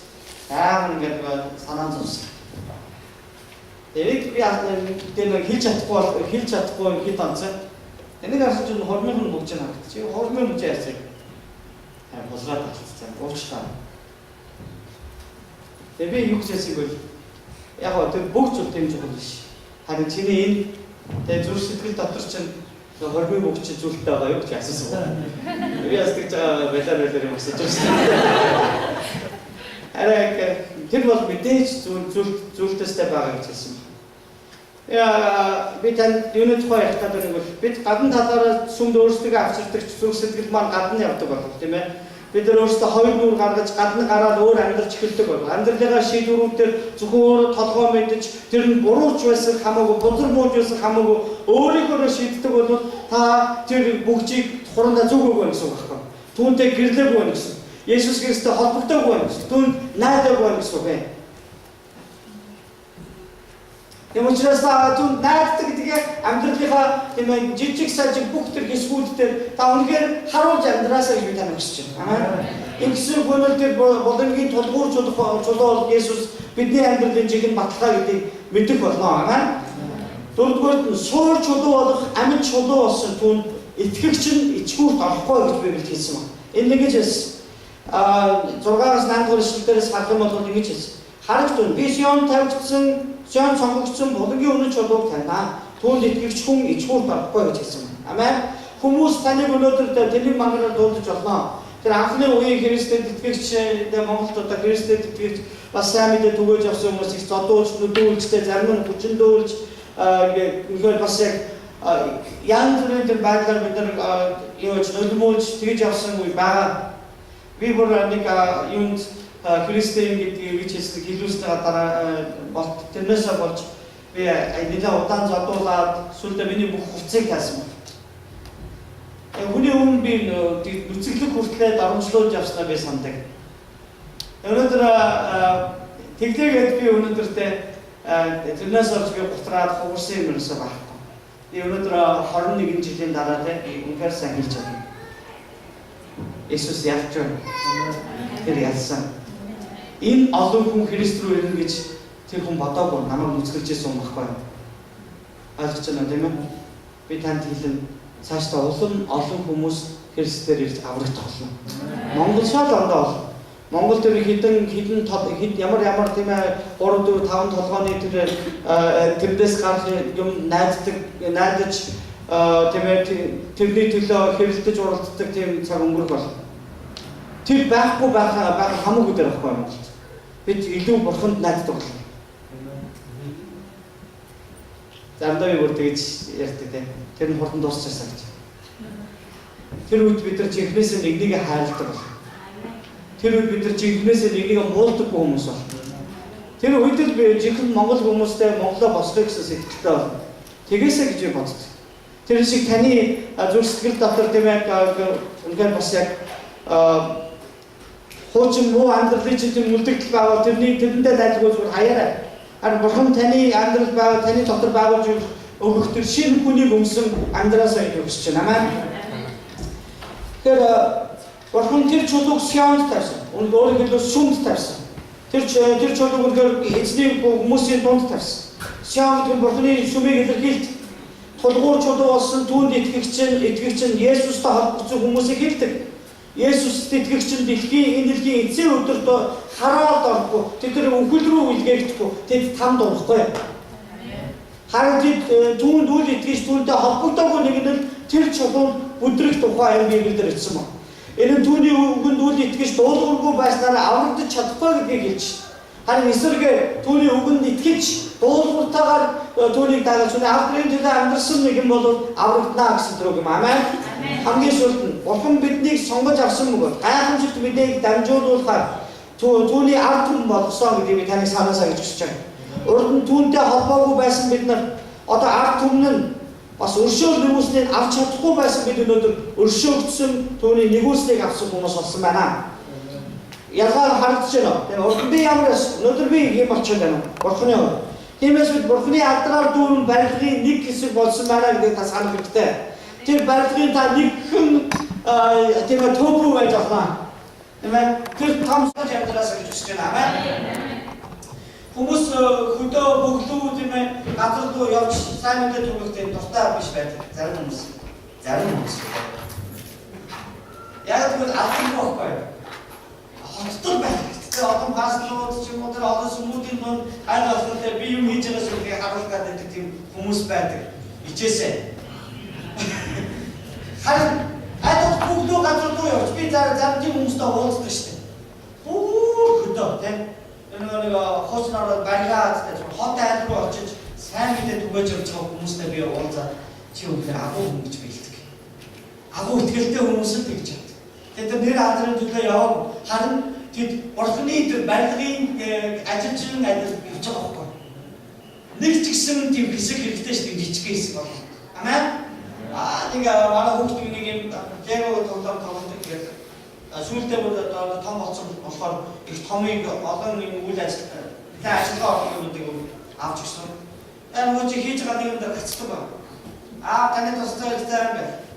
Амар ингээд санаан зовсон. Тэгээд би тэр хэлж чадахгүй хит онцсон. Энийг харж чинь хормих нь бүгж харагдчих. Чи хормих бүгж яасан. Хулгаад авцсан. Уучлаа. Тэгээд би юу хийсэйг бол яг гоо тэр бүгд зүйл тийм чухал биш. Харин чиний энэ тэгээд зүрх сэтгэл дотор чинь хормих бүгч зүйлтэй байгаа юу гэж асуусан. Би яс гэж байлаар юм асууж байна. Арай тэр бол мэдээж зүйлтэйстэй байгаа гэж хэлсэн. Би танд юуны тухай ярих гэдэг нь бид гадна талаараа сүмд өөрсдөө авчирдаг зүрх сэтгэл маань гадна явдаг байна тийм ээ. Бид нар өөрсдөө хоёр нүур гаргаж гадна гараад өөр амьдарч эхэлдэг байна. Амьдралынхаа шийдвэрүүдээр зөвхөн өөрөө толгой мэдэж тэр нь бурууч байсан хамаагүй, бузар мууж байсан хамаагүй өөрийнхөө шийддэг бол та тэр бүгжийг хурандаа зүг өгөө гэсэн үг байхгүй. Түүнтэй гэрлээгүй байна гэсэн. Есүс Христтэй холбогдоогүй байна гэсэн. Түүнд найдаагүй байна гэсэн үг байна. Тэм учраас та түүнд найддаг гэдгээ амьдралынхаа тийм ээ жижиг сажиг бүх төр хэсгүүдээр та үнэхээр харуулж амьдраасаа гэж би таныг хүсэж байна. Амен. Ингэсэн гүнэлтэр боломжийн тулгуур чулуу Есүс бидний амьдралын жихэн баталгаа гэдгийг мэдэх болно. Амен. Дөрөвдүгээр нь суур чулуу болох амьд чулуу болсон түүнд итгэгч нь ичгүүрт орохгүй гэж би хэлсэн байна. Энэ нэгж хэлсэн. 6-аас 8 дугаар эшлэлдээс харах юм бол ингэж хэлсэн. Харагдана би Сион тавигдсан, Сион сонгогдсон булангийн үнэт чулууг таньна. Түүнд итгэгч хүн ичгүүрт орохгүй гэж хэлсэн байна. Амен. Хүмүүс таныг өнөөдөр тэнийг мангараар дуудаж болно. Тэр анхны үеийн Христэд итгэгч Монголд одоо Христэд итгэгч бас сайн мэдээ түгээж авсан хүмүүс их зодуулж, нүдүүлжтэй зарим нь хүчндүүлж ингээд бас яг янз бүрийн тэр байдлаар бид нар юу ч нулимуулж тэгж явсан үе байгаа. Би бүр нэг юунд Христийн гэдгийг хэлсэн хэлүүлснээр дараа болт тэрнээсээ болж би нэлээд удаан зодуулаад сүлдээ миний бүх хувцсыг таасан байна. Хүний өмнө би нүцгэлэг хүртлээр дарамжлуулж явснаа би сандаг. Өнөөдөр тэглээгээд би өнөөдөртөө тэрнээс олж би гутраад хугарсан юм ерөөсөө байхгүй. Би өнөөдөр 21 жилийн дараа үнэхээр сайн хэлж байна. Есүс ялж байна. Тэр ялсан. Энэ олон хүн Христ рүү ирнэ гэж тэр хүн бодоогүй намайг нүцгэлж ирсэн юм байхгүй. Ойлгож байна тийм ээ? Би танд хэлэн цаашдаа олон хүмүүс Христээр ирж аврагдах болно. Монгол шал ондоо болно. Монгол төр хідэн ямар тийм ээ 3 4 5 толгойн тэрнээс гарах юм найдаж тийм ээ тэрний төлөө хэрэлдэж уралддаг тийм цаг өнгөрөх болно. Тэр байхгүй байх хамаагүй дээр байхгүй юм бол бид илүү бурханд найддаг болно. Заримдаа би бүр тэгж ярьдаг тийм. Тэр нь хурдан дуусчихсан гэж. Тэр үед бид нар жинхнээсээ нэгнийг хайрладаг бол. Тэр үед бид нар жинхнээсээ нэгнийг муулдаг хүмүүс бол. Тэр үед л би жинхэнэ монгол хүмүүстэй Монголоо босгох гэсэн сэтгэлтэй бол. Тэгээсэ гэж би боддог. Тэр шиг таны зүрх сэтгэл дотор тийм ээ үнээр бас яг хуучин муу амьдралын чинь үлдэгдэл байгаа тэрэндээ дайлгүй зүгээр хаяарай. Харин бурхан таны амьдрал байгаа таны дотор байгуулж өгөх тэр шинэ хүнийг өмсөн амьдраасаа өгч байна. Амен. Тэр бурхан тэр чулууг Сионд тавьсан. Өөрөөр хэлбэл сүмд тавьсан. Тэр чулууг эзний хүмүүсийн дунд тавьсан. Сион гэдэг бурханы сүмийг илэрхийлж тулгуур чулуу болсон түүнд итгэгч нь Есүстэй холбогдсон хүмүүсийг хэлдэг. Есүст итгэгч нь дэлхийн энэ дэлхийн эцсийн өдөрт хараад орохгүй. Тэд нар үхэл рүү үлгээгдэхгүй. Тэд тамд урахгүй. Харин түүнд үл итгэж түүнтэй холбогдоогүй нэг нь тэр чулуунд бүдрэх тухай юм библиэлд ирсэн байна. Энэ түүний үгэнд үл итгэж дуулуургүй байснараа аврагдаж чадахгүй гэдгийг хэлж байна. Харин эсрэгээр түүний үгэнд итгэж дуулууртайгаар түүнийг дагаж түүний аврагын төлөө амьдсан нэг юм бол аврагдана гэсэн төрөг юм. Амен. Хамгийн сүүлд нь бурхан биднийг сонгож авсан мөгөд гайхамшигт биднийг дамжуулуулахаар түүний ард түмэн болгосон гэдгийг таныг санаасаа гэж хүсэж байна. Урд нь түүнтэй холбоогүй байсан бид нар одоо ард түмэн нь бас өршөөл хүмүүсийг авч чадахгүй байсан бид өнөөдөр өршөөгдсөн түүний нэгүслийг авсан хүмүүс болсон байна. Ялгаар харагдаж байна. Тэгээ урд нь би ямар өнөөдөр би юм болчиход байна. Бурханы хувьд. Тиймээс бид бурханы алдраар дүүрэн барилгын нэг хэсэг болсон байна гэдгийг та санах хэрэгтэй. Тэр барилгын та нэгхэн тийм ээ төв рүү байж байна. Тийм ээ тэр тамсаж амьдраас гэж хүсэж байна. Амен. Хүмүүс хөдөө бөглөө тийм ээ газар руу явж сайн мэдээ түгэхдээ дуртай биш байдаг. Зарим хүмүүс. Яг тэгвэл алдан байхгүй. Хотод байх. Тэр олон паслууд ч юм уу тэр олон сүмүүдийн донд аль болохоор би юм хийж байгаас үгүй харуулах гэдэг тийм хүмүүс байдаг. Ичээсээ. Харин айдас бүгдөө газар руу явж би зарим тийм хүмүүстэй уулздаг шүү дээ. Хөдөө тийм нэг хоцноор бариад хот айл руу очиж сайн мэдээ түгээж явж байгаа хүмүүстэй би уулзаад чи үнээр агуу хүн гэж бэлдэг. Агуу итгэлтэй хүмүүс л тэгж яд. Тэгээд нэр алдрын төлөө яваг харин тэд бурхны тэр барилгын ажилчин адил явж байгаа байхгүй. Нэг ч гэсэн тийм хэсэг хэрэгтэй шүү дээ жижиг хэсэг байна. Амен. Нэг манай хүүхдийн нэг юм дээгөө тоглоом тэгээд сүүлдээ том болсон болохоор их томыг олон юм үйл ажиллагаа орнуудыг авч гисэн. Нөгөө чи хийж байгаа нэг юм дээр гацдаг ба. Таны тустай хэлсэн.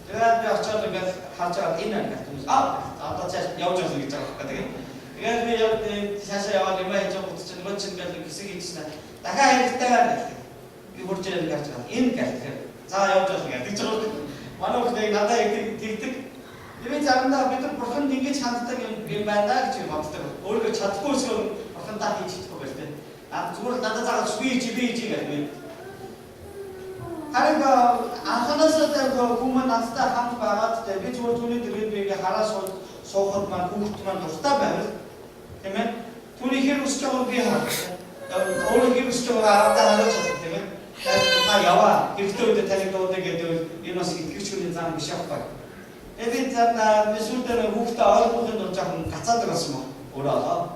Тэгээд би очиод ингээд харж байгаа энэ ингээд. Одоо цааш явж байгаа гэж байгаа гэдэг. Тэгээд би яг цаашаа яваад юм хийж байгаа гэж нөгөө чинь ингээд хэсэг хийсэн. Дахиад хэрэгтэй байна. Би хурж ирээд гарч байгаа. Энэ гэх. За явж байгаа гэж байгаа. Манай хүүхдээ надад тэгдэг. Би заримдаа бид нар бурханд ингэж ханддаг юм байна гэж боддог. Өөрөө чадахгүй эсвэл бурхандаа хийж чадахгүй байлтай. Зүгээр надад заагаад би гэдэг. Харин анхаанаасаа хүмүүс надтай хамт байгаад би зүгээр түүний дэргэд би хараа суухад маань хүүхд маань дуртай байвал тийм ээ. Түүний хэр өсч байгааг би харах. Өөрөө хэр өсч байгааг хараад чадах тийм ээ. Та яваа хэрэгтэй үед таныг дуудаа гэдэг энэ бас итгэвч хүний зам биш аахгүй. Тэгээд би сүлдээ хүүхдээ ойлгохын тулд жоохон гацаадаг болсон юм. Өөрөө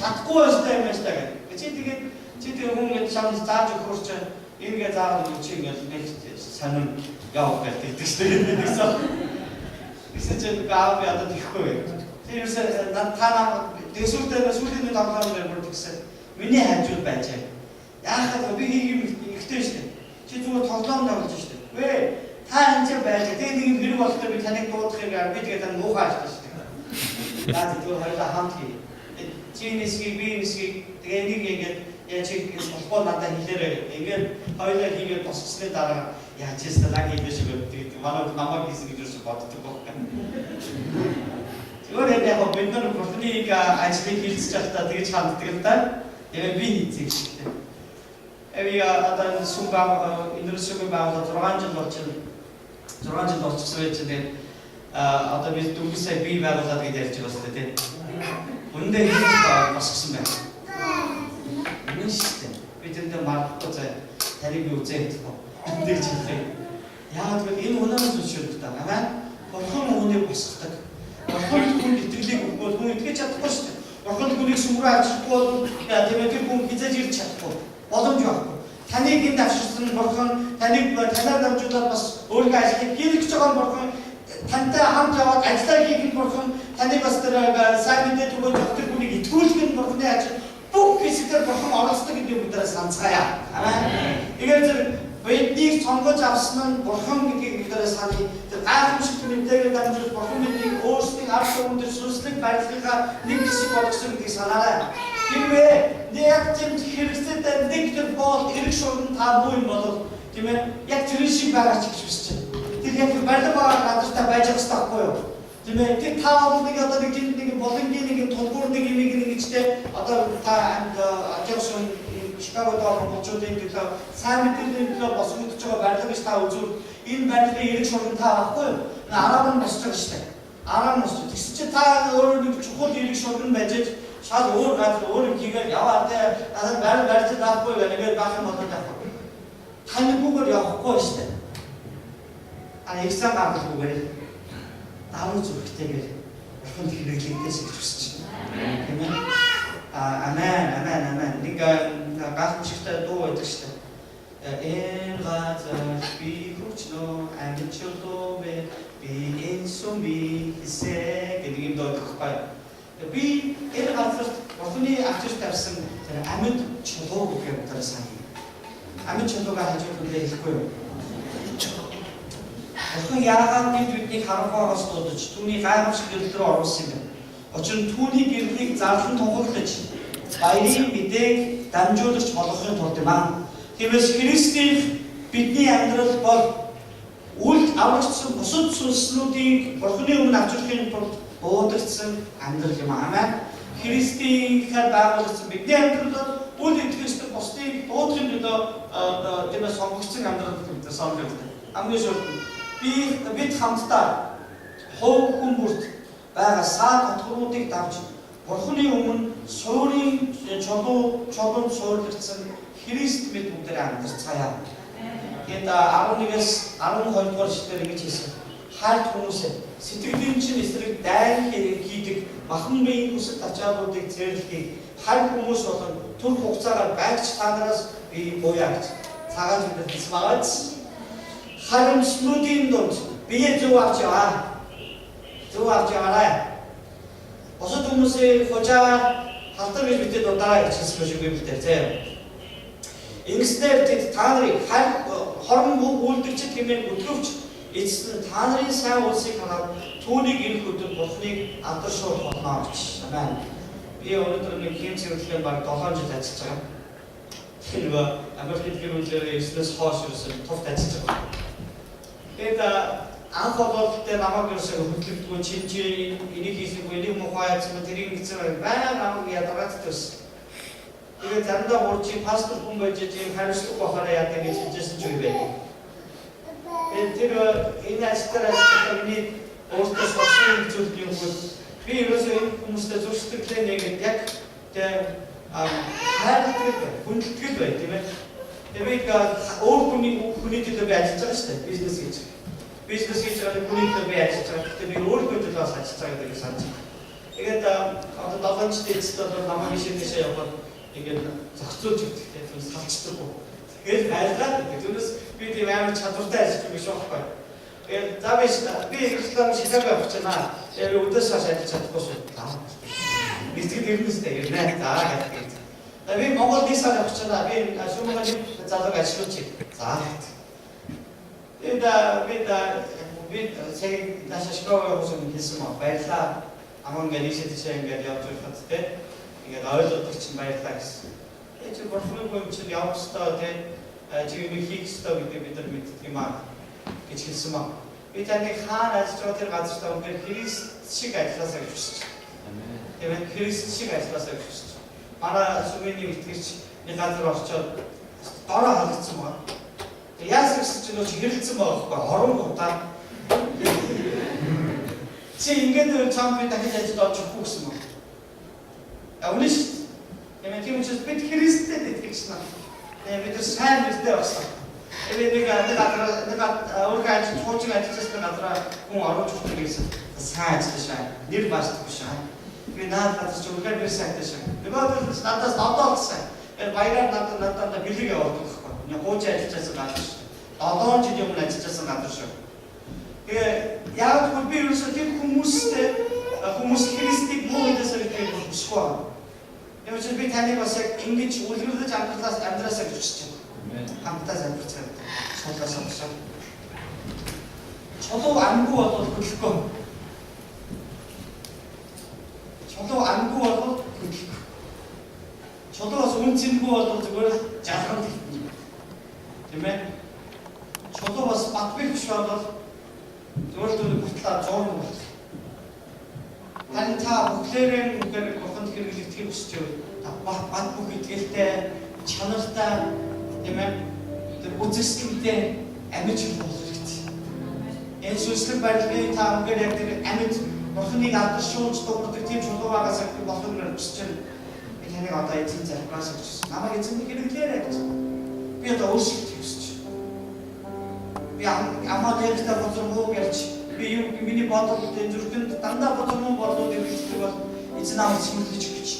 чадахгүй байстай юм байна гэдэг. Чи тэгээд хүмүүс шамд зааж өгөхөөр чинь энэгээ заавал чи ингээд нэг сонир явах гэдэг шүү дээ. Гэсэн чинь гав ядад ихгүй. Тэрээс та нам сүүлийн тоглоом дээр бүр тэгсэн. Миний хажууд байжээ. Яахад би ийм ихтэй шүү дээ. Чи зүгээр тоглоом тоглож шүү дээ. Вэ та энэ байж. Тэгээд нэг хэрэг болохдоо би таныг дуудах юм би тэгээд тань муухай ажиллаж шүү дээ. Наад зүгээр хоёулаа хамт хий. Чи нисгийг би нисгийг тэгээд нэг ингээд яа чи холбоо надад хэлээрэй. Ингээд хоёулаа хийгээд босгосны дараа яа чи сталаг хийдэж тэгээд манай намайг хийсэн гэж боддог байхгүй. Зүгээр яг бид нар профессионалыг ажлыг хийлцэж байхдаа тэгж ханддаг л да. Тэгээд би хийцээ шүү дээ. Би одоо сумбаа индустрийн байгууллага 6 жил болчихсон байж тэгээд одоо би дүүсээ бий байгууллага гэж ярьж байгаа шүү дээ. Үндэ хийж босгосон байна. Энэ шүү дээ. Би тэндээ марахгүй заа тариг юу зээх гэдэг чинь. Яагаад гэвэл энэ өнөөс өчөөд та амаа бурхан хүнийг босгодог. Бурхан хүн итгэлийг өгвөл хүн итгэж чадахгүй шүү дээ. Бурхан хүнийг сүмрээ авчихгүй бол тэгээд хүн хизээж ирч чадахгүй. Боломж байхгүй. Таныг энд авчирсан бурхан таныг танаар дамжуулаад бас өөрийнхөө ажлыг хийх гэж байгаа бурхан тантай хамт яваад ажиллаа хийх бурхан таныг бас тэр сайн мэдээ түгэл доктор хүнийг итгүүлэх бурханы ажил бүх хэсгээр бурхан оролцдог гэдэг үгээрээ санацгаая. Амен. Тэгээд бидний сонгож авсан нь бурхан гэдгийг үгээрээ санаа. Тэр гайхамшигт мэдээгээр дамжуулж бурхан бидний өөрсдийн ард түмэнд сүнслэг барилгынхаа нэг хэсэг болгосон гэдгийг санаарай. Хэрвээ яг тийм хэрэгцээтэй нэг төр боол эрэг шуурн та бүү юм бол тийм ээ яг тэр шиг байгаа ч гэж хүсэж байна. Тэр яг барилга байгаа газартаа байж байгаа хэрэгтэй байхгүй юу? Тийм ээ тэр та бол нэг одоо нэг боломжийн нэг тулгуур нэг юм нэгтэй одоо та ажигсан Чикагод орнуудын төлөө сайн мэдээллийн төлөө босгогдож байгаа барилга гэж та үзвэл энэ барилгын эрэг шуурн та авахгүй юу? Араа нь босч байгаа шүү дээ. Араа нь босч. Тэгс чи та өөрөө нэг чухал эрэг шуурн байж шал өөр газар өөр хийгээд яваад надад барилж даахгүй гэдэг байх юм бол таахгүй. Таньгүйгээр явахгүй шүү дээ. Экзам гаргахгүйгээр давуу зүрхтэйгээр бурхан хэрэглэгдээс гэж хүсэж байна. Тийм ээ. Амен. Нэг гахамшигтай дуу байдаг шүү дээ. Энэ газар би хүчнөө амжилттай би энэ сүмби хэсэг гэдэг юм дуу өгөхгүй. Би энэ газарт бурханы авчирч тавьсан тэр амьд чулуу гэх юм дээр сайн. Амьд чулуугаа хажууд үлээ хэлэхгүй юу? Бурхан яагаад биднийг харанхуйгаас дуудаж түүний гайхамшиг гэрэл рүү оруулсан юм бэ? Учир нь түүний гэрлийг зарлан тунхаглаж баярын мэдээг дамжуулагч болгохын тулд юм аа. Тиймээс Христийн бидний амьдрал бол үл аврагдсан бусад сүнслүүдийн бурханы өмнө авчрахын тулд буудагдсан амьдрал юм аа. Христийн хэр байгуулагдсан бидний амьдрал бол үл итгэжтэй бусдыг дуудахын төлөө тиймээс сонгогдсон амьдрал гэдэг сонголт. Хамгийн сүүлд бид хамтдаа хов хүмүүст байгаа саад хотгоруудыг давж бурханы өмнө суурийн чулуунд суурлагдсан Христ мэд бүгдээ амьдарцгаая. Тэгээд 11-ээс 12 дугаар эшлэлээр ингэж хэлсэн. Хайрт хүмүүсээ сэтгэлийн чинь эсрэг дайн хийдэг махан биеийн хүсэл ачаалуудыг зэрлэхийг хайр хүмүүс болон түр хугацаагаар байгч танараас би буяагч цагаан зүйлээс магаач харамслуудын дунд Бие зөв авч яваа. Зөв авч яваарай. Босод хүмүүсийн хожаа халтар гэж бидэд удаа хэлсэн шиг юм дээр заяа. Ингэснээр тэд та нарыг хорон үйлдэгчд хэмээн өдрөвч эцэст нь та нарын сайн улсыг хараад түүнийг ирэх өдөр Бурхныг алдаршуулах болно гэж. Амен. Би өнөөдөр нэг хэм цэвэрлэлийн баг 7 жил ажиллаж байгаа. Тэр нөгөө Америкт гэрүүлээрээ 9-өөс хойш ерөөсөн товт ажиллаж байгаа. Тэгээд анх бол тэр намайг ерөөсөө хөдөлгдөггүй чи энийг хийсэхгүй энийг мухай яцсан тэрийг хийсэн байна намайг ядаргац төс. Тэгээд заримдаа урчи пастор хүн байж ийм хариуцлага бахаараа яадаг гэж хэлжсэн ч үгүй байх. Тэр энэ ажлаараа миний өөртөө социалын зүйлүүд юм бол би ерөөсөө энэ хүмүүстэй зуршилтлээ нэгэд яг тэр хайрладаг хүндэтгэл бай тийм ээ. Тэгээд өөр хүний төлөө би ажиллаж байгаа шүү дээ бизнес гэж. Бизнес хийж байгаа хүний төлөө би ажиллаж байгаа. Гэхдээ би өөрийнхөө төлөө бас ажиллаж байгаа гэдэг санаж байна. Тэгээд одоо 7 жил эцэст бол намайг шийдэж яваад ингээд зохицуулж өгдөг тийм салцдаггүй. Тэгээд айлгаад түүнээс би тийм амар чадвартай ажиллаж биш байхгүй. Тэгээд би ихлэм шилэг авч байна. Тэгээд өдөөс хойш ажиллаж чадахгүй шүү. Бэлтгэл ирнэстэй ирнэ. За гэдэг. Тэгээд би Монгол визаг авч байна. Би шүүмгийн залууг ажиллуулчих. За. Тэгээд сая наша школаа явуулсан гэсэн маа баярлаа. Аман гэлишэд ингээд явж байхад те ингээд ойлгодог чинь баярлаа гэсэн. Тэгээд чи Бурхны чинь явах ёстой те чи юм хийх ёстой гэдэг бид нар мэддэг юм аа гэж хэлсэн маа. Би таны хаана ажиллаж байгаа тэр газар та үнээр Христ шиг ажилласаа гэж хүсэж байна. Тийм ээ Христ шиг ажилласаа гэж хүсэж байна. Манай сүмийн итгэгч нэг газар орчоод дороо халагдсан байна. Яасан гэсэн чинь нөө хэрэлцсэн байгаа байхгүй хорон гутаа. Чи ингээд чамд дахиж ажиллаж очихгүй гэсэн мөн. Үнэн шүү. Тийм учраас бид Христэд итгэж байна. Бид сайн мэдтэй болсон. Нэг өөр ажил хуучин ажиллаж байгаа хүн оруулж өгөх гэсэн сайн ажиллаж байна. Нэр баасдаггүй шаа. Би надад ч үргэлж сайтай шаа. Нөгөө надаас одоолсан. Баяраар надад бэлэг явуулдаг байхгүй. Нэг хууч ажиллаж байгаа газар шүү. 7 жил өмнө ажиллаж байгаа газар шүү. Тэгээ яг би юусэн тийм хүмүүс Христийг муу гэдээсээ гэдэг хүсэхгүй байна. Ямар ч би таныг бас яг ингэж үлгэрлэж амьдраасаа гэж хүсэж байна. Хамтдаа амьдарч байгаа. Солоосоо босоо. Чулуу амгүй болоод хөдлөхгүй. Чулуу амгүй болоод хөдлөхгүй. Чулуу бас үнцэнгүй болоод зүгээр жаргал хэлнэ. Тийм ээ? Чулуу бас батбих биш болоод зөвлөлт бүтлээ 100 бол. Тань та бүхлээрээ үнээр Бурханд хэрэглэгдэх хүсэж байна. Бат бүх итгэлтэй, чанартай, тийм ээ? Тэр үзэсгэлэнтэй амьд болох хэрэгтэй. Энэ сүнслэг байдлыг та үнээр яг тэр амьд Бурханыг алдаршуулж дуурдаг тийм чулуу байгаас болох нь хүсэж байна. Би таныг одоо эзэн залбираас гэж байна. Намайг эзэн хэрэглээрэй гэж. Би одоо өөрчлөлт хүсэж байна. Би амаа дээрээ бодлоо ярьж би миний бодлоо зүрхэнд дандаа бодлоо бодлоо дэрвэлдэг бол эзэн намайг цэвэрлэж өгч.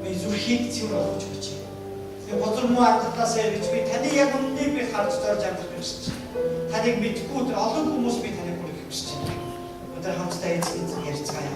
Би зүрхийг цэвэрлэж өгч. Тэгээ бодлоо анхаглаас ярьж би таны яг үннийг би харж зорж амжих гэж байна. Таныг мэдгүй тэр олон хүмүүс би таныг бүрэх гэж байна. Өдөр хамтдаа эзэн ярьцгаая.